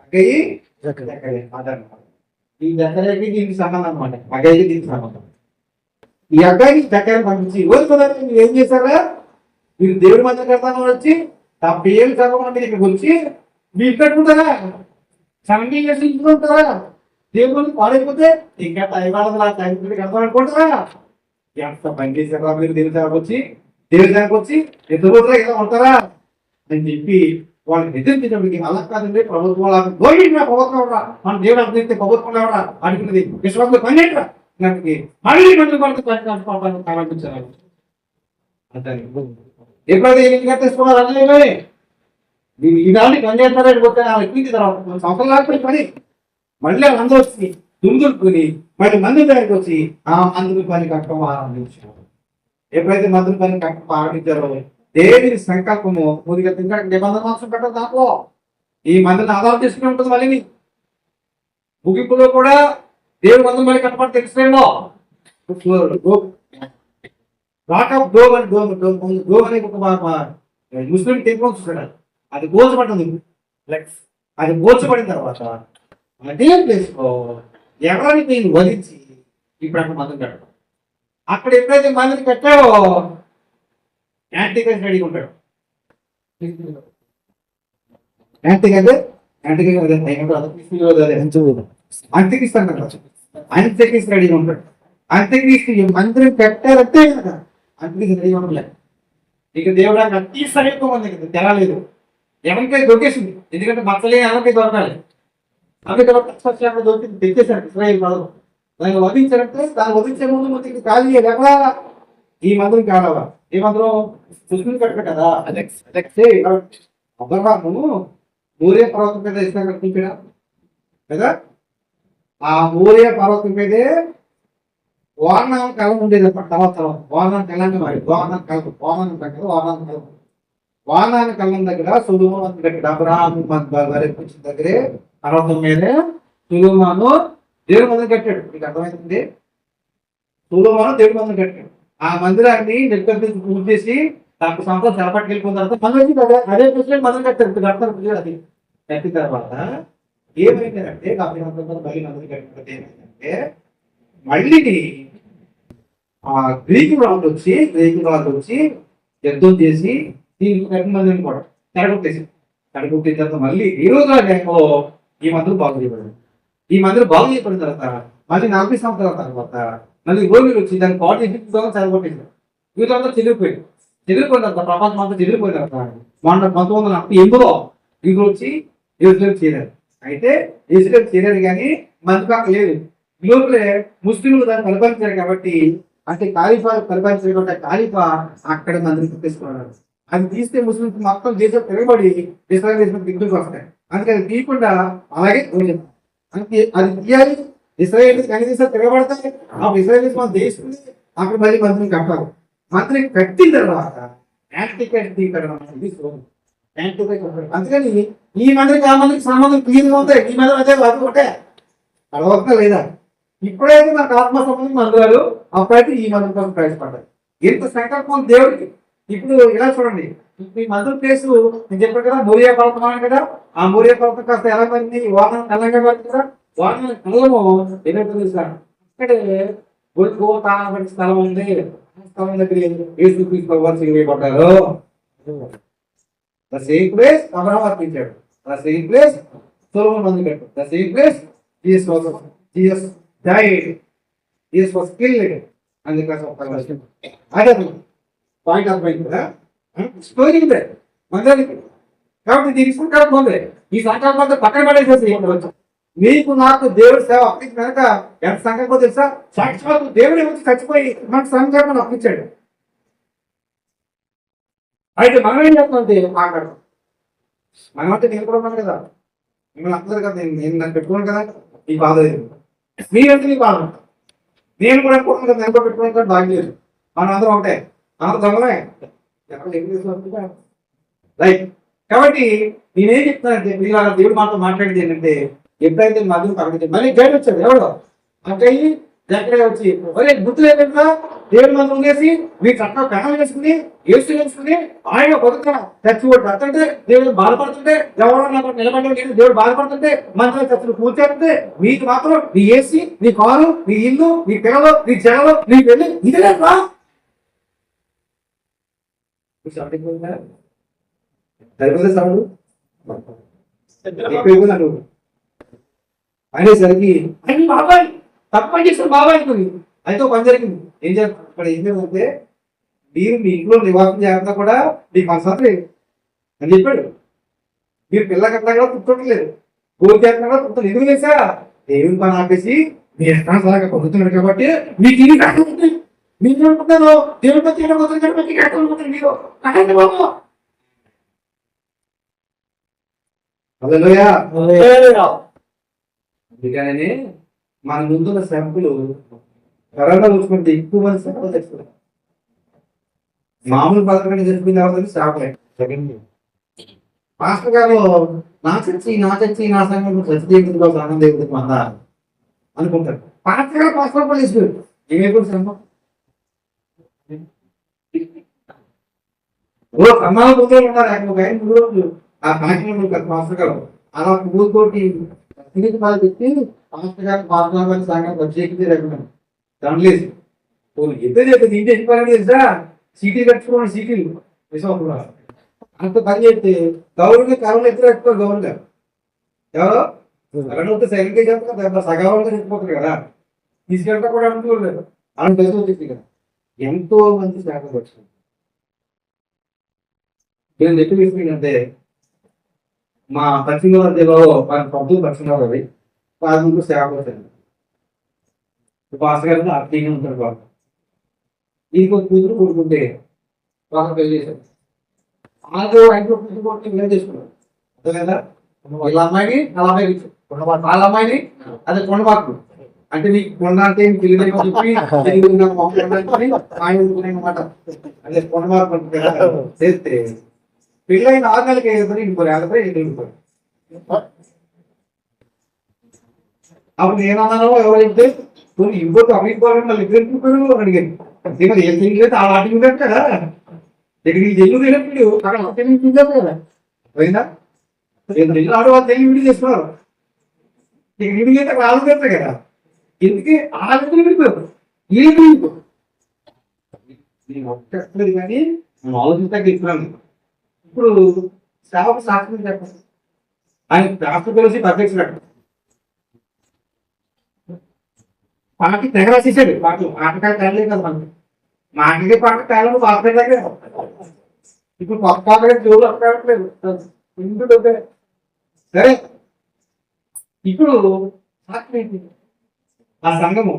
అక్కయ్య ఆధారం ఈ జకర్యకి దీనికి సంబంధం అనమాట. అక్కయ్యకి దీనికి సంబంధం. ఈ అబ్బాయికి దగ్గర పంపించి ఓదుకోదాన్ని మీరు ఏం చేశారా, మీరు దేవుడి మందిరం కడతాను వచ్చి 70 ఏళ్ళు చదవకుండా మీరు ఇక్కడికి వచ్చి మీరు కట్టుకుంటారా, 70 years ఇంట్లో ఉంటారా, దేవుడు పాడైపోతే ఇంకా కడతాం అనుకుంటారా? ఎంత పని చేశారా మీరు దేవుడి దగ్గరకు వచ్చి ఎంత రోజులు ఇలా ఉంటారా అని చెప్పి వాళ్ళకి ఎదుర్కొన్నప్పటికీ అలా కాదండి ప్రభుత్వం ప్రభుత్వం మన దేవుడు అర్థం ప్రభుత్వం అనుకున్నది విశ్వాసంలో పనిచేయరా మళ్ళీ మంది పడుతుంది. ఎప్పుడైతే ఎన్నిక తీసుకున్నారు అన్నీ ఇదాన్ని పని చేస్తారని పోతే సంవత్సరం కాకపోయి పని మళ్ళీ అందరూ వచ్చి దుమ్దులుకుని మళ్ళీ మంది దగ్గరికి వచ్చి ఆ మందుని పని కట్టడం ఆరంభించారు. ఎప్పుడైతే మందుని పని కట్టడం ఆరంభించారో దేవుని సంకల్పము పూర్తిగా నిబంధన మాంసం పెట్టడం దాంట్లో ఈ మందిని ఆధారం చేసుకుని ఉంటుంది. మళ్ళీ ముగింపులో కూడా దేవుడు మందుని మళ్ళీ కట్టబడి తెలుసులేమో ముస్లిం టెంపుల్ చూసాడు. అది గోల్చబడింది. అది గోల్చబడిన తర్వాత అదే ప్లేస్ లో ఎవరిని నేను వధించి ఇప్పుడు అక్కడ మందిరం కట్టడం. అక్కడ ఎప్పుడైతే మందిరం కట్టాడో యాంటీగా రెడీగా ఉంటాడు. అంత్యక్రీస్తు రెడీగా ఉంటాడు. అంత్యక్రీస్తు మందిరం కట్టారంటే అంత్యక్రీస్తు రెడీగా ఉండలేదు. ఇక దేవుడు అతి సమీపం ఉంది, తెరలేదు. ఎవరికైతే దొరికేసింది, ఎందుకంటే మచ్చలే ఎవరికైతే దొరకాలి. అందుకే దొరికింది, తెచ్చేశారు ఇస్రాయేల్ పదం. దాన్ని వధించారంటే దాన్ని వధించే ముందు ముందుకి ఖాళీ ఎక్కడా ఈ మందిరం కావాలా. ఈ మందిరం కృష్ణుని కట్టడు కదా. అబ్రహాము మోరియా పర్వతం మీద ఇష్టం కట్టించాడా కదా. ఆ మోరియా పర్వతం మీదే వారణం కలం ఉండేది. తర్వాత వారణం కలాన్ని మరి వారణం కలం వారణాన్ని కలం దగ్గర సులుమాను దగ్గర అబ్రహాము వచ్చిన దగ్గరే పర్వతం మీదే సులుమాను దేవుడి మందిరం కట్టాడు. మీకు అర్థమైంది, సులుమాను దేవుడి మందిరం కట్టాడు. ఆ మందిరాన్ని నిర్గతించి పూర్తి చేసి నాకు సంవత్సరం సెలపట్టుకు వెళ్ళిపోయిన తర్వాత మళ్ళీ అదే ప్లేస్ మందిరం కట్టారు. కడతారు అది కట్టిన తర్వాత ఏమైందంటే మళ్ళీ మందిరం కట్టిన ఏమైందంటే మళ్ళీ ఆ గ్రీకు వాళ్ళు వచ్చి యుద్ధం చేసి మందిరం కూడా తెరగొట్టేసి తర్వాత మళ్ళీ ఈ రోజు ఈ మందిరం బాగు చేయబడింది. ఈ మందిరం బాగు చేయబడిన తర్వాత మళ్ళీ 40 సంవత్సరాల తర్వాత మళ్ళీ రోగులు వచ్చి దాన్ని పాటు చెరగొట్టేసారు. వీళ్ళంతా చెదిరిపోయింది. చెదిరిపోయిన తర్వాత ప్రపంచం అంతా చెదిరిపోయిన తర్వాత 1948లో వీళ్ళు వచ్చి ఇజ్రాయెల్ చేరారు. అయితే ఇజ్రాయెల్ చేరారు కానీ మందిరం లేదు. లోపలే ముస్లింలు దాన్ని పరిపాలించారు కాబట్టి, అంటే ఖాళీఫా పరిపాలించే ఖాళీఫా అక్కడ మందిరం తీసుకున్నారు. అది తీస్తే ముస్లింస్ మొత్తం దేశం తిరగబడి ఇస్రాయల్ దేశం దిగ్గులకు వస్తాయి. అందుకని అది తీయకుండా అలాగే అంటే అది తీయాలి. ఇస్రాయల్ అన్ని దేశాలు తిరగబడతాయి. ఆ ఇస్రాయల్ దేశం మనం దేశం అక్కడ మళ్ళీ మంత్రిని కట్టాలి. మంత్రిని కట్టిన తర్వాత అందుకని ఈ మందిరికి ఆ మందిరికి సంబంధం క్లియర్గా ఉంటాయి. ఈ మందిరం అదే ఒకటే అడవక లేదా. ఇప్పుడైతే మనకు ఆత్మ సంబంధం మందిరాలు, అప్పుడైతే ఈ మందిరం కోసం ప్రవేశపడ్డాయి. ఎంత సంకల్పం దేవుడికి. ఇప్పుడు ఇలా చూడండి, ఈ మందిరం ప్లేసు నేను చెప్పాను కదా, మోరియా పర్వతం అని కదా. ఆ మోరియా పర్వతం కాస్త ఎలా పడింది, వాహనం తెలంగా పడింది కదా. వాహనం కలము ఏదైతే తెలుసాను అక్కడే గోతాన స్థలం ఉంది. స్థలం దగ్గర వేయబడ్డారు. The same place Abraham అర్పించాడు. The same place Solomon మందిరం కట్టాడు. The same place Jesus died. Jesus was killed. అందుకోసం అదే పాయింట్ అర్థమైంది కదా. స్టోరీ ఉంది మందిరానికి. కాబట్టి దీనికి సంకల్పం ఉంది. ఈ సంకల్పంతో పక్కన పడేసేసి మీకు నాకు దేవుడి సేవ అప్పించిన కనుక ఎంత సంకల్పం తెలుసా? సాక్షాత్తు దేవుడే వచ్చి చచ్చిపోయి మనకు సంకల్పం అప్పించాడు. అయితే మనం ఏం చేస్తామంటే మాట్లాడతాం. మనమంటే నేను కూడా ఉన్నాను కదా, మిమ్మల్ని అందరు కదా, నేను నన్ను పెట్టుకోను కదా, ఈ బాధ లేదు. మీరంటే నీ బాధ, నేను కూడా అనుకుంటున్నాను కదా, నేను కూడా పెట్టుకోను కదా, బాగా లేదు. మనం అందరం ఒకటే, అందరూ దొంగలే. రైట్. కాబట్టి నేనేం చెప్తానంటే మీరు అలా దేవుడు మాతో మాట్లాడేది ఏంటంటే, ఎప్పుడైతే మధ్యలో పక్కన మళ్ళీ గైడ్ వచ్చాడు ఎవడో అంటే దగ్గర వచ్చి ఒరే గుర్తు లేకుండా దేవుడి మంత్రం ఉండేసి మీ చట్టం కణం వేసుకుని ఏసు వేసుకుని ఆయన కొడుతున్నా చచ్చిపోయి పడుతుంటే దేవుడు బాధపడుతుంటే ఎవరో నాకు నిలబడి దేవుడు బాధపడుతుంటే మంత్రం చచ్చులు కూర్చోంటే మీకు మాత్రం నీ ఏసీ, నీ కారు, నీ ఇల్లు, నీ పిల్లలు, నీ జనలు, నీ పెళ్లి ఇది లేదా సౌండ్ అనేసరికి అని బాబాయ్ తప్పని చేసిన బాబాయ్ అనుకుంది. అయితే పని జరిగింది. ఏం చేస్తారు ఇక్కడ ఏం జరిగిందంటే, మీరు మీ ఇంట్లో నివాసం చేయాలంతా కూడా మీకు మనసు లేదు అని చెప్పాడు. మీరు పిల్ల కట్టా కూడా పుట్టట్లేదు, గోరు చేస్తున్నా కూడా పుట్టలేదు. ఎందుకు లేసా దేవుని పని ఆపేసి మీ ఇష్టానుసారంగా పొందుతున్నాడు కాబట్టి మీకు ఇది కట్టుకుంటుంది. మీరు అనుకుంటారు దేవుడి పని చేయడం మీరు కట్టండి బాబు. అందుకని మన ముందున్న శ్రమలు కరోనా చూసుకుంటే ఎక్కువ మంది శ్రమలు తెచ్చుకున్నారు. మామూలు పథకాన్ని జరిపిన తర్వాత శ్రాపలే. మాస్టర్ గారు నా చచ్చి నా సంఘం చచ్చి దేవుడి కోసం ఆనంద దేవుడికి మందా అనుకుంటారు. పాస్టర్ గారు పాస్టర్ పోలీసు ఏమైపోయి శ్రమ సన్నాలు పోతే ఉన్నారు. ఒక 3 రోజులు ఆ పాఠంలో మాస్టర్ గారు అలా 3 కోటి ఇది మళ్ళీ పెట్టి పాస్టర్ గారు పాస్టర్ గారి సంఘం వచ్చేకి రేపు దండలేసి ఇద్దరు చెప్పేది ఇంటి చెప్పాలని తెలుసా సీటీలు కట్టుకోండి సీటీలు విశ్వాసం అంత పని చేస్తే గౌరవ కరోనా ఎత్తులు కట్టుకోరు గౌరవం గారు ఎవరో రెండు సెకండ్ సగం చచ్చిపోతారు కదా తీసుకెళ్తా కూడా అనుకోలేదు అలా బెస్ట్ వచ్చేసి కదా ఎంతో మంది శాఖ వచ్చింది నేను ఎట్టు తీసుకుంటే మా పశ్చిమ గోదావరి జిల్లాలో ప్రభుత్వం పశ్చిమ గోదావరి 10 సేవ వచ్చింది పాస్ గారు ఆర్థికంగా ఉంటారు బాగా ఇంకొక కూతురు కొడుకుంటే బాగా పెళ్లి చేశారు ఆదో ఇంట్లో కూతురు ఏం చేసుకున్నారు అర్థమైందా వీళ్ళ అమ్మాయిని వాళ్ళ అమ్మాయి వాళ్ళ అమ్మాయిని అదే కొండబాకు అంటే నీకు కొండ అంటే తెలియదు అనమాట అదే కొండబాకు చేస్తే పెళ్ళైన 6 నెలలకి ఇంకోరు అప్పుడు నేనన్నాను ఎవరు చెప్తే ఇంకోటి అభిప్రాయం మళ్ళీ ఇద్దరు అడిగాను ఏం తెలియలేదు ఆ వాటికి ఉండదు కదా ఇక్కడికి జల్లు తెలియదు అక్కడ కదా పోయిందా ఆడవాళ్ళు తెలియ విడి చేసుకున్నారు ఇక విడి అయితే వాళ్ళు పెడతారు కదా ఎందుకే ఆ వ్యక్తులు విడిపోయారు నేను ఒక్కలేదు కానీ మనం ఆలోచించాక ఇస్తున్నాను ఇప్పుడు సేవకు సాక్షి చెప్పండి ఆయన రాష్ట్ర కలిసి అధ్యక్షుడు పాటకి తెగ రాసేసాడు పాటలు ఆటకాయలు తేలలేదు కదా మనకి మాటకి పాట తేలను పాపడే దగ్గర ఇప్పుడు కొత్త పాటగా జోలు అక్కడలేదు ఇందులో సరే ఇప్పుడు సాక్షి ఏంటి ఆ సంఘము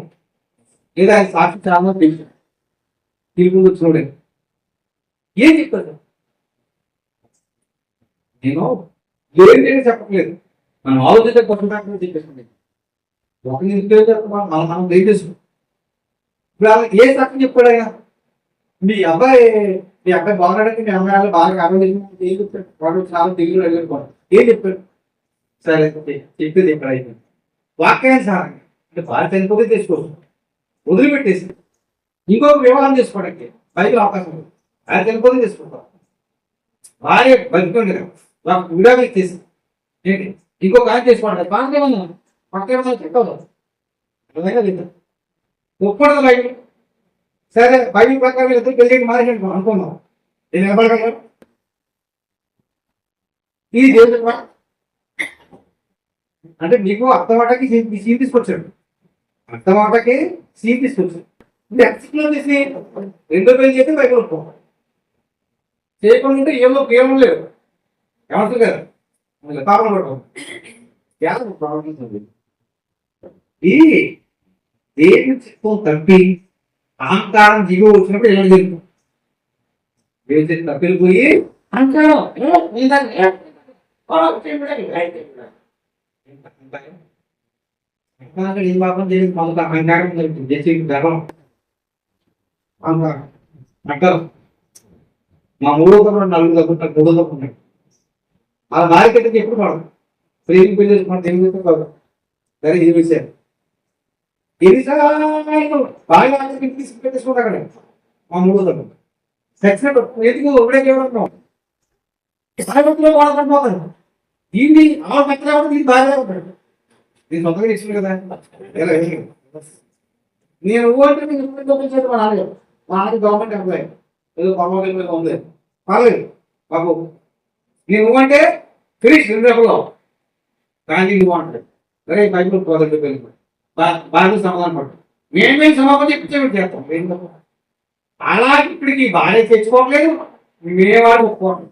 లేదా ఆయన సాక్షి చాలా తెలుసు తిరుగు చూడండి ఏం చెప్తారు నేను ఏం చెప్పట్లేదు మనం ఆలోచించే కొంచెం చెప్పేస్తుంది మనం దయచేసు ఇప్పుడు ఏ సాక్షి చెప్పాడు ఆయన మీ అబ్బాయి బాగున్నాడంటే మీ అమ్మాయి బాగా ఆరోగ్యం ఏం చెప్పాడు వాడు చాలా తెలుగులో అడిగాడు ఏం చెప్పాడు సరే చెప్పేది ఎక్కడ అయిపోయింది వాక్యాన్ని సార్ అంటే భార్య చనిపోతే తెచ్చుకోవచ్చు వదిలిపెట్టేసి ఇంకొక వివాహం చేసుకోవడానికి బయట అవకాశం భార్య చనిపోతే తెచ్చుకుంటాం భార్య బతుకుంది విడాకులు ఇచ్చేసి ఏంటి ఇంకొక ఆయన చేసుకోవడానికి పాకేమన్నా పక్కేమన్నా చెప్పదు ఒప్పడదు బయట సరే బయట ప్రకారం ఇద్దరు పెళ్ళి మారేసాడు అనుకున్నాం నేను నిలబడగలరు ఇది దేవుడు అంటే నీకు అర్థమాటకి సీన్ తీసుకొచ్చాడు అర్థమాటకి సీన్ తీసుకొచ్చాడు ఎక్స్ప్లోర్ చేసి రెండో పెళ్లి చేస్తే బయట వస్తాం చేయకుండా ఏమో లేదు ఏమంటారు కదా పాపం పడతాం ఈ దేని చిత్తం తప్పి అహంకారం దిగి వచ్చినప్పుడు ఎలా జరుగుతుంది దేని తప్పిలు పోయి అహంకారం ఏం పాపం చేసి మనకు అహంకారం చేసి గర్వం అంటారు మా 3వ తప్పుడు 4 తప్పుంటారు 3వ తప్పుంటారు ఆ మార్కెట్కి ఎప్పుడు పడదు ప్రేమి పెళ్లి చేసుకుంటే కాదు సరే ఇది విషయం ఎన్నిసార్లు బాగా తీసుకుంటా అక్కడ మా 3వ తప్పు చచ్చినట్టు ఎందుకు ఒకటే కేవలం వాడుకుంటున్నాను దీన్ని ఆ పెద్ద దీన్ని బాగా ఉంటాడు నేను సొంతంగా ఇచ్చింది కదా నేను అంటే మా నాన్నగారు గవర్నమెంట్ ఎంప్లాయ్ ఏదో పర్వాలేదు మీద ఉంది పర్లేదు బాబు నేను అంటే ఫినిష్ నిర్ణయంలో కానీ నువ్వు అంటాడు సరే బైబిల్ పోదండి బాగా సమాధానం పడు మేము సమాధానం చెప్తే చేస్తాం అలా ఇప్పటికి భార్య తెచ్చుకోవట్లేదు మేవాడు ఒప్పుకోవట్లేదు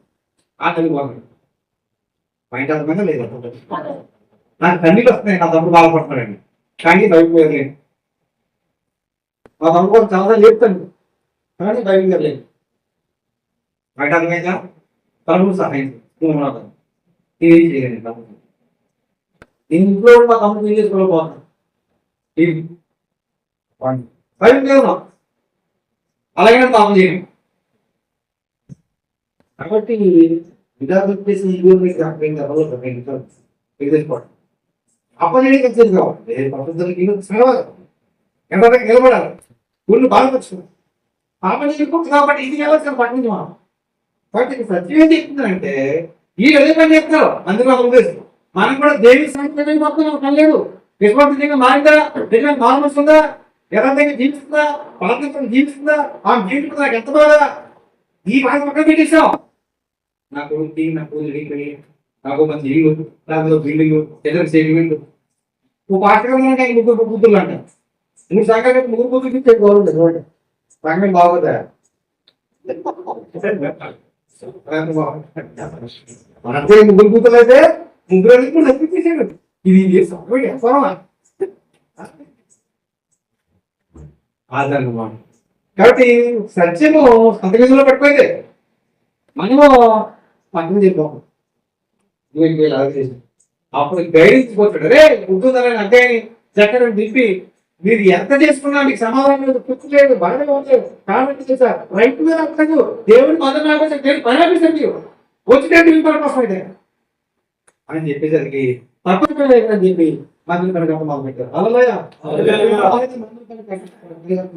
ఆ తల్లి బాగుంది బయట అర్థమైనా లేదు నాకు తల్లికి వస్తున్నాయి నా తమ్ముడు బాధపడుతున్నాడండి కానీ బయటపోయలేదు మా తమ్ముడు చాలా చెప్తాను కానీ బయట లేదు బయట అర్థమైందా తమ్ముడు సహాయం ఏం చేయలేదు తమ్ముడు ఇంట్లో మా తమ్ముడు ఏం చేసుకోలేకపోతున్నాను బయట లేదు అలాగే పాపం చేయండి కాబట్టి విధానం చేసి అప్పటికి వచ్చేది కావాలి పద్ధతులకి ఎంతవరకు నిలబడాలి ఊళ్ళు బాధపడుతుంది పాపం కాబట్టి ఇది వెళ్ళాల్సిన పట్టించి మనం కాబట్టి సత్యం ఏం చెప్తుందంటే వీళ్ళు అదే పని చెప్తారు అందులో ఉద్దేశం మనం కూడా దేవి సంఖ్య మొత్తం లేదు. విశ్వాసంగా మారిందా, నిజంగా మారం వస్తుందా, యథార్థంగా జీవిస్తుందా, పాత్రతో జీవిస్తుందా, ఆ జీవితం నాకు ఎంత బాగా ఈ బాధ పక్కన పెట్టేసాం. నా కొడుకు నా కూతురి నాకు మంచి ఇల్లు, నాకు బిల్డింగ్, ఎదురు సేవింగ్, నువ్వు పాఠకంగా ముగ్గురు కూతుర్లు అంట. 3 సంఘాలు 3 కూతురు ఇచ్చే బాగుంటుంది చూడండి. సంఘం బాగుందా? మనకే 3 కూతురు అయితే 3 నప్పించేసాడు. ఇది ఆదరణ. కాబట్టి సత్యము సంతగతిలో పడిపోయింది. మనము పక్కన చెప్పాము. అప్పుడు గైడెన్స్ పోతాడు, రే ఉంటుందని అంటే చక్కగా దింపి మీరు ఎంత చేసుకున్నా మీకు సమాధానం లేదు, తృప్తి లేదు, బాధగా లేదు, కాబట్టి చేశారు రైట్ మీద అర్థం దేవుడు మొదటి నాకు పరాపిస్తుంది వచ్చినట్టు ఇంపార్టెంట్ అని చెప్పేసరికి తప్పకుండా చెప్పి మందులు కనుక మొదలు పెట్టారు.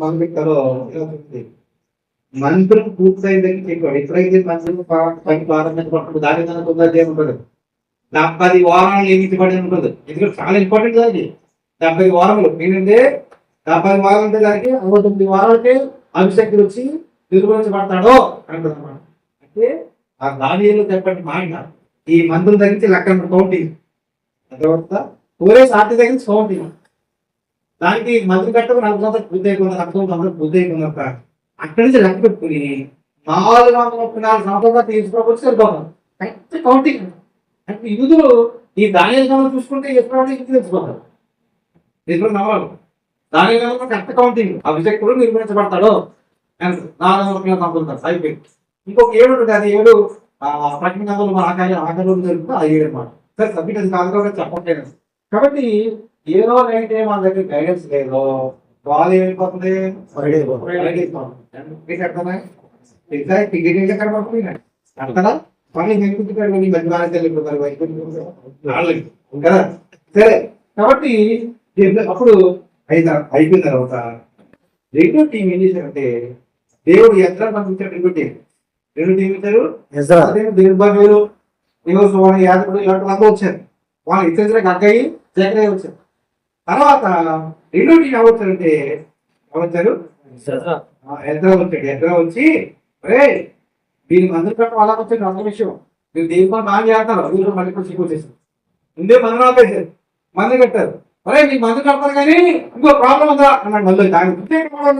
మొదలు పెట్టారో మంత్రులు పూర్తయిందని చెప్పాడు. ఎప్పుడైతే మంత్రులు ప్రారంభించబడుతుంది దాని తొందర ఉంటుంది. 70 వారాలు నియమించబడి ఉంటుంది. ఎందుకంటే చాలా ఇంపార్టెంట్ కదా ఇది. 70 వారములు ఏంటంటే 70 వారాలు అంటే దానికి 69 వారాలకే అభిషేకులు వచ్చి నిర్వహించబడతాడో అంటున్నమాట. అంటే ఆ దానిలో చెప్పండి మాట ఈ మంత్రుల దగ్గర లెక్క కౌంటింగ్ తర్వాత ఊరే సాటి దగ్గర కౌంటింగ్. దానికి మంత్రి కట్టకు 40 సంవత్సరాలు పూర్తి అయిపోయింది, 40 సంవత్సరాలు పూర్తి అయిపోయిందట. అక్కడి నుంచి లెక్క పెట్టుకుని 434 సంవత్సరాలు తీసుకురావచ్చు సరిపోతాం. Correct counting. అంటే యూదులు ఈ దానియాలు చూసుకుంటే ఎప్పుడు తెలుసుకోవాలి, ఎప్పుడు నమ్మాలి. దానియాలు కరెక్ట్ కౌంటింగ్ అభిషేకుడు నిర్మించబడతాడు 434 అయిపోయింది. ఇంకొక 7 ఉంటుంది, అది 7 ప్రకటనలు ఆకారం జరుగుతుంది, అది 7 అన్నమాట. సరే సబ్మిట్ అది కాదు కాబట్టి చెప్పట్లేదు. కాబట్టి ఏదో అయితే మన దగ్గర గైడెన్స్ లేదో వాళ్ళు ఏమైపోతుంది అర్థనా పని కదా. సరే కాబట్టి అప్పుడు అయిపోయిన తర్వాత రెండో టీం ఏం చేశారంటే దేవుడు యంత్రాలు పంపించారు. రెండు టీం ఇచ్చారు. దేవుడు యాదకుడు ఇలాంటి వాళ్ళంతా వచ్చారు. వాళ్ళు ఇతరులకు అక్కయ్యి జగన్ వచ్చారు. తర్వాత రెండో టీం ఎవరు వచ్చారు ఎద్రా వచ్చాడు. ఎద్రా వచ్చి రే దీనికి మందులు కట్టడం వాళ్ళకి వచ్చాడు. అంత విషయం మీరు దీని బాగా చేస్తారు. ఊళ్ళో మళ్ళీ కూడా సిగ్గొచ్చేసారు. ముందే మందులు ఆపేసారు, మందు కట్టారు. అరే మీకు మందు కడతారు కానీ ఇంకో ప్రాబ్లం ఉందా అన్నాడు. మళ్ళీ దాని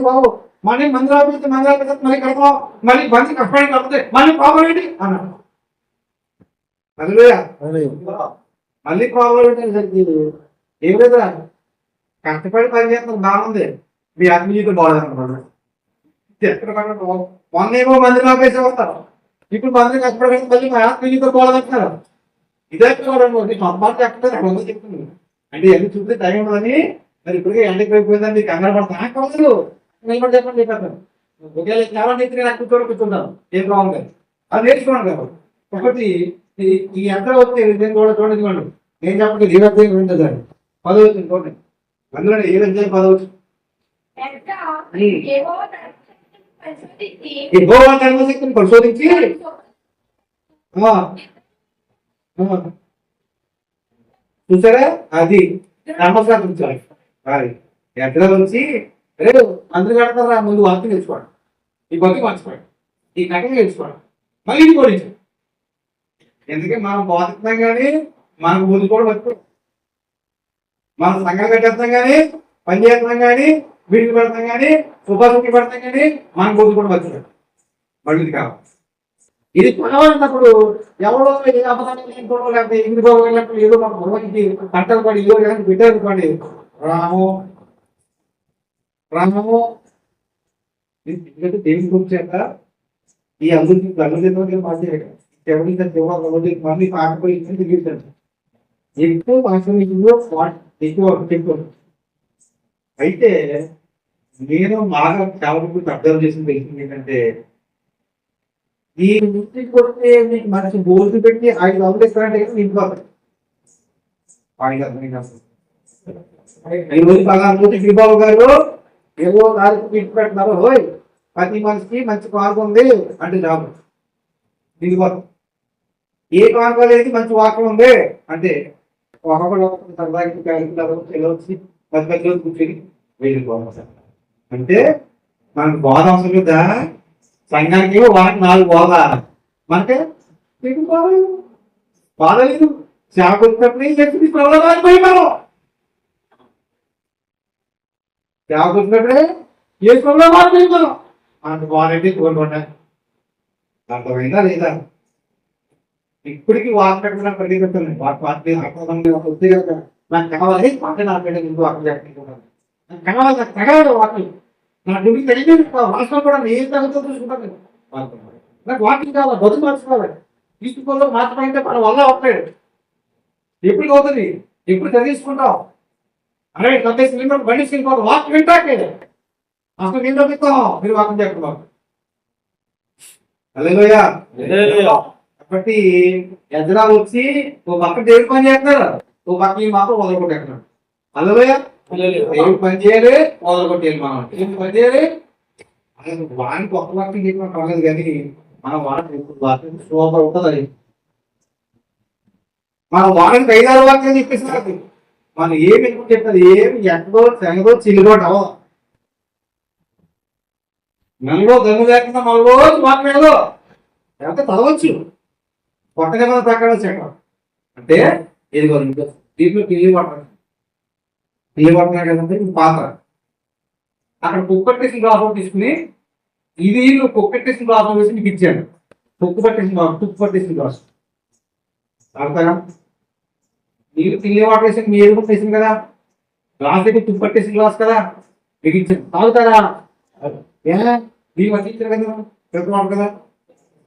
బాబు మళ్ళీ మందులు ఆపేస్తే మందులు ఆపేస్తే మళ్ళీ కడతాం, మళ్ళీ మంచి కష్టపడి కడితే మళ్ళీ ప్రాబ్లం ఏంటి అన్నాడు. మళ్ళీ ప్రాబ్లం ఏంటంటే ఏం లేదా కష్టపడి పని చేస్తున్నారు బాగుంది, మీ ఆత్మీయత బాగుందన్నమాట. మొన్నేమో మందులు ఆపేసి వస్తారు, ఇప్పుడు మందులు కష్టపడి మళ్ళీ మా ఆత్మీయత బాగుందంటున్నారు. ఇదే పంపాలి చెప్తుంది. అంటే ఎన్ని చూస్తే టైం ఉండదని మరి ఇప్పటికే ఎండకి అయిపోయిందని మీకు కంగారు పడతాను కావచ్చు. నేను కూడా చెప్పండి చెప్పాను ఒకవేళ కేవలం నాకు కూర్చుంటాను ఏం ప్రాబ్లం లేదు, అది నేర్చుకోండి కదా. కాబట్టి ఈ ఎంత వస్తే నేను కూడా చూడండి నేను చెప్పండి ఏ అధ్యాయం ఉంటుంది 10వ చూడండి. అందులో ఏ అధ్యాయం 10వ ధర్మశక్తిని పరిశోధించి చూసారా అది ధర్మశాస్త్రం ఎక్కడ నుంచి రేపు అందరు కడతారా ముందు వాక్యం తెచ్చుకోండి, ఈ బతుకు మర్చిపోండి, ఈ కట్టం తెచ్చుకోండి, మళ్ళీ ఇది పోలించండి. ఎందుకంటే మనం బతుకుతాం కానీ మనకు ముందు కూడా బతుకోం. మనం సంఘం కట్టేస్తాం కానీ పని చేస్తాం కానీ వీడికి పెడతాం కానీ ఉపాధికి పెడతాం కానీ మన ముందు కూడా బతుకుతాం. మళ్ళీ కావాలి ఇది కావాలన్నప్పుడు ఎవరో ఏ అబద్ధాలు లేకపోతే ఇంటికి వెళ్ళినప్పుడు ఏదో మన మొదటి పంటలు పడి ఏదో పెట్టారనుకోండి రామము ఎందుకంటే దేవుని గురించాక ఈ అభివృద్ధి అభివృద్ధి మాట్లాడాడు. ఎవరి మళ్ళీ పాకపోయి తిరిగిస్తాడు. ఎక్కువ ఎక్కువ అయితే నేను బాగా చాలా గురించి అబ్జర్వ్ చేసిన తెలిసింది ఏంటంటే ఈ ఇంటికి వస్తే మీకు మంచి గోల్స్ పెట్టి 5 వందలు ఇస్తారంటే ఇంట్లో గిరిబాబు గారు ఏదో దానికి ఇంటి పెడుతున్నారు. హోయ్ ప్రతి మనిషికి మంచి మార్గం ఉంది అంటే జాబ్ దిగిపోతాం. ఏ మార్గం లేదు మంచి వాక్యం ఉంది అంటే ఒకప్పుడు సరదాకి కార్యక్రమాలు వచ్చి పెద్ద పెద్ద కూర్చొని వెళ్ళిపోవాలి సార్. అంటే మనకు బోధ అవసరం లేదా? సంఘానికి వారికి 4 బోధ, మనకే బాధ లేదు. సేవ కొట్టినప్పుడే ప్రబలమైన భయమనం, సేవ కొట్టినప్పుడే ఏ ప్రబలమైన భయమనం మనకు బాధంటే కోరుకుంటా. అర్థమైందా లేదా? ఇప్పటికీ వాక్ పెట్టడం పరిగెత్తుంది. వాక్ వస్తే కనుక నాకు కావాలి అంటే నా బిడ్డ ఇంకో అక్కడ నాకు కావాలి, నాకు తగలడు వాకింగ్. నా డ్యూటీ తెలియదు వాసన కూడా ఏం తగ్గుతో చూసుకుంటాను. నాకు వాకింగ్ కావాలి, బదులు మార్చుకోవాలి. తీసుకుల్లో మార్చమంటే మన వల్ల అవుతాడు. ఎప్పుడు అవుతుంది? ఎప్పుడు చదివించుకుంటావు? అరే కొత్త సిలిండర్ బండి సిలిండర్ వాక్ వింటాకే అసలు నేను చెప్తాం. మీరు వాకింగ్ చెప్తున్నారు. హల్లెలూయా. కాబట్టి ఎజ్రా వచ్చి ఓ పక్క దేవుడు పని చేస్తున్నారు, ఓ పక్క ఈ మాత్రం వదలగొట్టేస్తున్నాడు. హల్లెలూయా. దేవుడు పని చేయాలి, వదలగొట్టేయాలి. మనం ఏం పని చేయాలి? వాడిని కొత్త వాక్యం చెప్పిన పర్లేదు, కానీ మనం వాడిని సూపర్ ఉంటుంది. అది మనం వాడిని 5-6 వాక్యాలు చెప్పేసి మనం ఏమి చెప్తుంది, ఏమి ఎక్కడో తెగదో చిల్లుకోవటం మనలో దమ్ము లేకుండా మనలో వాక్యాలు ఎంత చదవచ్చు. కొత్తగా మన ప్రకారం చేయడం అంటే ఇదిగో దీంట్లో టీవీ పడుతున్నాడు కదంటే పాత్ర అక్కడ కుక్క పట్టేసిన గ్లాస్ తీసుకుని ఇది కుక్క గ్లాస్ వేసి మీకు ఇచ్చాను. తుక్కు పట్టేసిన గ్లాస్ తాగుతారా? నీళ్ళు తినే వాటర్ వేసి మీ ఎదుగు వేసింది కదా, గ్లాస్ దగ్గర తుక్కు పట్టేసిన గ్లాస్ కదా మీకు ఇచ్చాను. తాగుతారా? నీకు మంచిచ్చారు కదా, చెప్తున్నాడు కదా.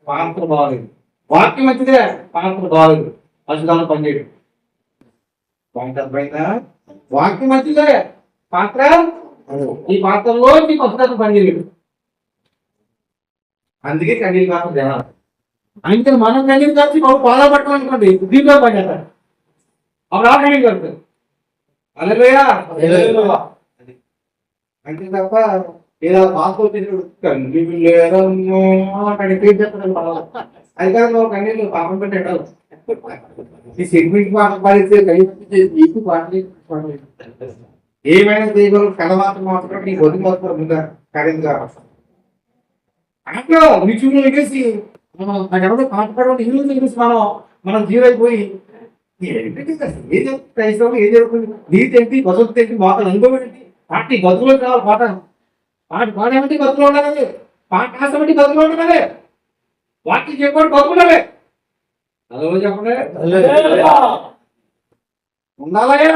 పాత్ర బాగాలేదు, వాక్యం మంచిదే, పాత్ర బాగాలేదు, పశుధానం పనిచేయడు. అర్థమైందా? వాక్యం మంచిదే, పాత్ర ఈ పాత్రలో మీ పశుధానం పనిచేయడు. అందుకే కన్నీళ్ళు పాత్ర తినాలి. అంటే మనం కన్నీళ్ళు కాల్చి బాబు పాలా పట్టమనుకోండి, దీంట్లో పనిచేస్తారు. అప్పుడు ఆ కన్నీళ్ళు కలుగుతారు. హల్లెలూయా. అంతే తప్ప ఏదో పాత్ర కన్నీళ్ళు లేదమ్మో అది కాదు. నువ్వు కన్నీళ్ళు పాపం పెట్టాడు ఈ సెగ్మెంట్ పాట పాడితే కనీసం పాటలు ఏమైనా చేయగలరు. కళ మాత్రం నీ వదిలి మాత్రం ముందా కరెంట్గా అట్లా నిచులు ఎగేసి నాకు ఎవరో పాట పాడడం ఇల్లు ఎగేసి మనం జీరో అయిపోయి ఏం జరుగుతుంది, ఏం జరుగుతుంది? నీతి ఏంటి, వసతి ఏంటి, మాటలు అనుభవం ఏంటి? పార్టీ గదులో కావాలి. పాట పాడేమంటే గదులో ఉండాలి, పాట రాసమంటే గదులో ఉండాలి, వాక్యం చెప్పండి గదులు ఉండాలి. అదో చెప్పండి ఉండాలయ్యా.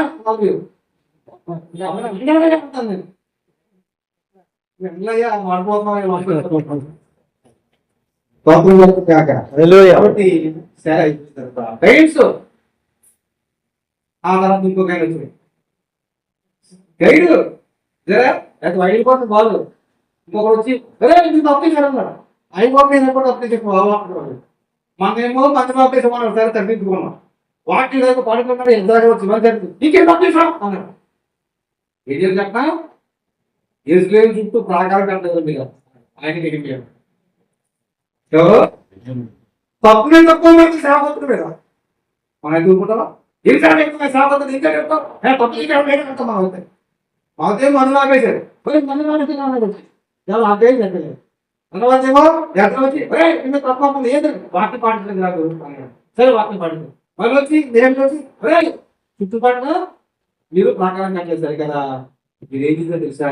కాబట్టి గైడ్స్ ఆ తర్వాత ఇంకో గైడ్ వచ్చింది. గైడ్ అయిపోతుంది బాగు. ఇంకొకటి వచ్చి అప్లికేషన్ అన్నాడు. అయిపోతుంది అప్లికేషన్ మనమేమో మంచి అప్లికేషన్ సరే తగ్గించుకున్నాం. వాటి పడుకున్నాడు ఎంత వచ్చి నీకేం అప్లికేషన్ అన్నాడు. ఏం చెప్పినా ఇజ్రాయేల్ చుట్టూ ప్రాకారం కట్టలేదు కదా ఆయనకి ఎగిపోయాడు. తప్పునే తక్కువ మంది సేవకుడు కదా మనం ఎదుర్కొంటావా? ఇంకా సేవకుడు ఇంకా చెప్తాం తప్పు అవుతాయి. మాకే మందు ఆపేశారు. మందు ఆపేసి అదేం చెప్పలేదు. తర్వాతేమో ఎక్కడ వచ్చి తప్ప ఏది వాక్యం పాటించలేదు నాకు సరే వాక్యం పాటించదు. మళ్ళీ వచ్చి నేను వచ్చి చుట్టుపక్కల మీరు ప్రాకారం కట్టేశారు కదా, మీరు ఏం చేశారు తెలుసా?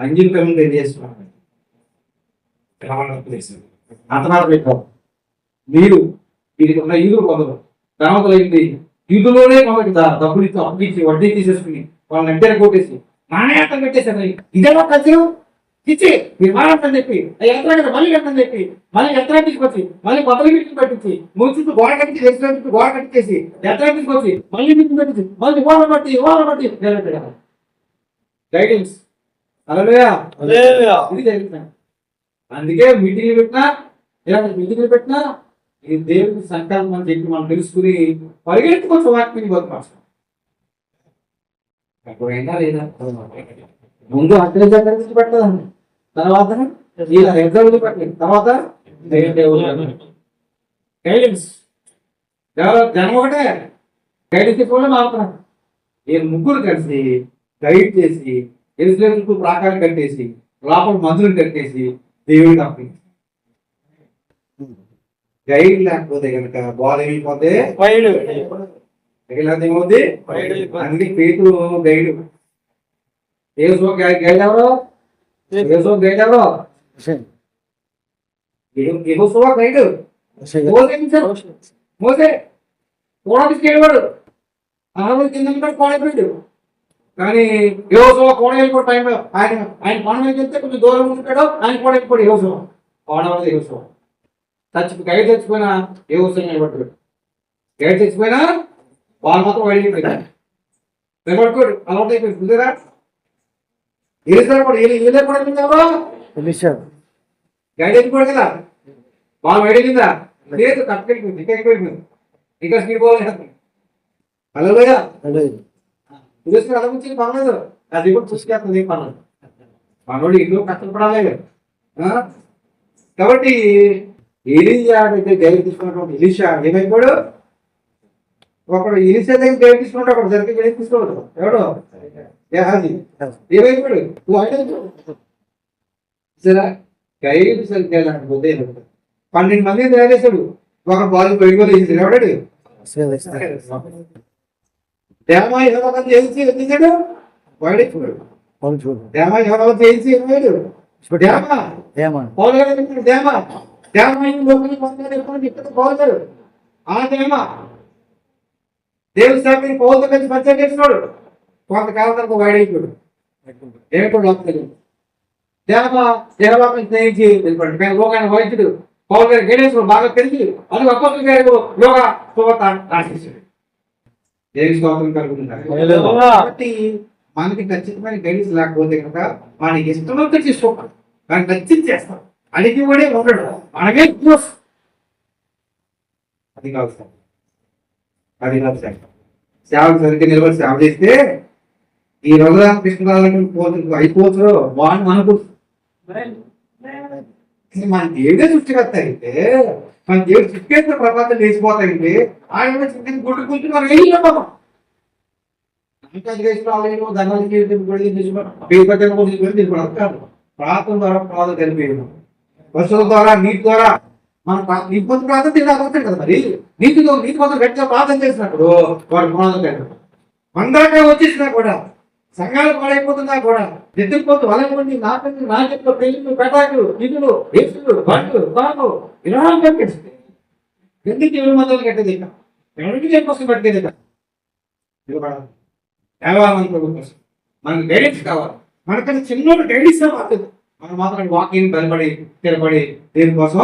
అంజిల్ కమిటీ చేస్తున్నారు అతనాలు పెట్టారు. మీరు వీరికి ఉన్న ఈదులు కొందరు తర్వాత ఏంటి ఈదులోనే కొందరికి డబ్బులు ఇచ్చి అప్పించి వడ్డీ తీసేసుకుని వాళ్ళని ఎంటర్ కొట్టేసి నాణ్యతం పెట్టేశారు. ఇదేమో ఖర్చు ఇచ్చి మీరు మాట్లాడని చెప్పి యంత్రాన్ని మళ్ళీ కట్టని చెప్పి మళ్ళీ యంత్రాన్ని తీసుకొచ్చి మళ్ళీ కొత్తలు మీటింగ్ పెట్టించి మూడు చుట్టూ గోడ కట్టి రెస్టారెంట్ గోడ కట్టించేసి యంత్రాన్ని తీసుకొచ్చి మళ్ళీ మీటింగ్ పెట్టించి మళ్ళీ ఓడ బట్టి నిలబెట్టారు. గైడెన్స్ హల్లెలూయా. ఇది జరుగుతుంది. అందుకే మీటింగ్లు పెట్టినా ఇలాంటి మీటింగ్లు పెట్టినా ఈ దేవుడికి సంకల్పం అని చెప్పి మనం తెలుసుకుని పరిగెత్తుకొచ్చి వాక్యాన్ని బతుమార్చాం. అప్పుడైనా లేదా ముందు అక్కడ పెట్టదండి, తర్వాత ఎగ్జామ్ పెట్టలేదు, తర్వాత గైడెన్స్ జనం ఒకటే గైడ్ తీసుకోవడం మారుతున్నారు. ఈ ముగ్గురు కలిసి గైడ్ చేసి ఎరుసలేముకు ప్రాకారం కట్టేసి లోపల మందులు కట్టేసి దేవుడికి అప్పగించారు. గైడ్ లేకపోతే కనుక బాధ ఏమైపోతే వైడు ఏమవుతుంది. అందుకే పేతురు గైడ్. యేసు గైడ్ ఎవరు? యేసు గైడ్ ఎవరు? యెహోషువ గైడ్. మోసే కూడా తీసుకెళ్ళాడు. ఆమె కింద కోడైపోయాడు. కానీ యెహోషువ కోడ వెళ్ళిపోయి టైం ఆయన కోణ వెళ్తే కొంచెం దూరం ఉంటాడు. ఆయన కోడ వెళ్ళిపోయాడు. యెహోషువ కోడ వల్ల యెహోషువ గైడ్ చచ్చిపోయినా యెహోషువ నిలబడ్డాడు. గైడ్ చచ్చిపోయినా వాళ్ళు మాత్రం వెళ్ళిపోయాడు. నిలబడుకోడు అలవాటు అయిపోయింది. చూసారా ఏదో కూడా గైడ్ వెళ్ళిపోయాడు కదా. వాళ్ళు వెళ్ళిందా లేదు కట్టుకెళ్ళిపోయింది. ఇంకా ఎక్కువైపోయింది. ఇంకా స్పీడ్ పోవాలి. హలో లేదా చూసుకుని అలా ముంచి పర్లేదు. అది కూడా చూసుకేస్తుంది పనులు. మనోడు ఎన్నో కష్టపడాలి. కాబట్టి ఎలీషా దగ్గర గైడ్ తీసుకున్నటువంటి ఎలీషా ఏమైపోయాడు? ఒకడు ఎలీషా దగ్గర గైడ్ తీసుకుంటే ఒకడు సరిగ్గా గైడ్ తీసుకోవద్దు. ఎవడు గెహాజీ ఏమైపోయాడు? సరే గైడ్ సరిగ్గా లేకపోతే 12 మంది తయారేశాడు. ఒక బాల్ బయటకు తీసేసాడు. ఎవడాడు? దేమా ఎవరో చేసి ఎత్తిసాడు. వాడేసాడు. దేమా ఎవరో చేసి ఎత్తాడు. దేవుడి సాక్షి పౌరులతో కలిసి పరిచయం చేస్తున్నాడు. కొంతకాలం తర్వాత వాడైపోయాడు. ఏమిటో లోపల దేవలోకం స్నేహించి వెళ్ళిపోయాడు. లోకాన్ని వైద్యుడు పౌరు గారు గణేశ్వరుడు బాగా తెలిసి అది అప్పటి గారు యోగా శుభత రాసేసాడు. దేవి స్తోత్రం కలుగుతుంటారు. కాబట్టి మనకి ఖచ్చితమైన గైడెన్స్ లేకపోతే కనుక మనకి ఇష్టంతో చేసుకోవాలి. మనకి నచ్చింది చేస్తాం. అడిగి కూడా ఉండడు. మనమే అది కాదు సార్. అది కాదు సార్. సేవకు సరిగ్గా నిలబడి సేవ చేస్తే ఈ రఘురామ కృష్ణరాజు అయిపోతారో వాడిని మనకు మన దేవుడే సృష్టికర్త అయితే మన దేవుడు సృష్టికేసిన ప్రపంచం లేచిపోతాయంటే ఆయన సృష్టిని గుడ్డుకుంటూ మనం ఏం చెప్పాము. ప్రార్థన ద్వారా ప్రార్థన కలిపేయడం, వస్తువుల ద్వారా నీటి ద్వారా మన నీటి కోసం ప్రార్థన తినకపోతాడు కదా. మరి నీతి కోసం గట్టిగా ప్రార్థన చేసినప్పుడు వాడు ప్రార్థన కలిపి మందాక వచ్చేసినా కూడా సంఘాలు పాడైపోతున్నా కూడా ఎత్తుకుపోతూ వలయండి నాకెట్లు పెళ్లి పెటాకులు నిధులు ఏసులు బండ్లు బాబు ఇలా కనిపిస్తుంది. ఎందుకు 7 మందులు కట్టేది ఇక ఎవరికి దేనికోసం పెట్టేది ఇక కోసం మనకు గైడెన్స్ కావాలి. మనకన్నా చిన్నోడు గైడెన్స్ కావాలి. మనం మాత్రం వాకింగ్ బలపడి స్థిరపడి దేనికోసం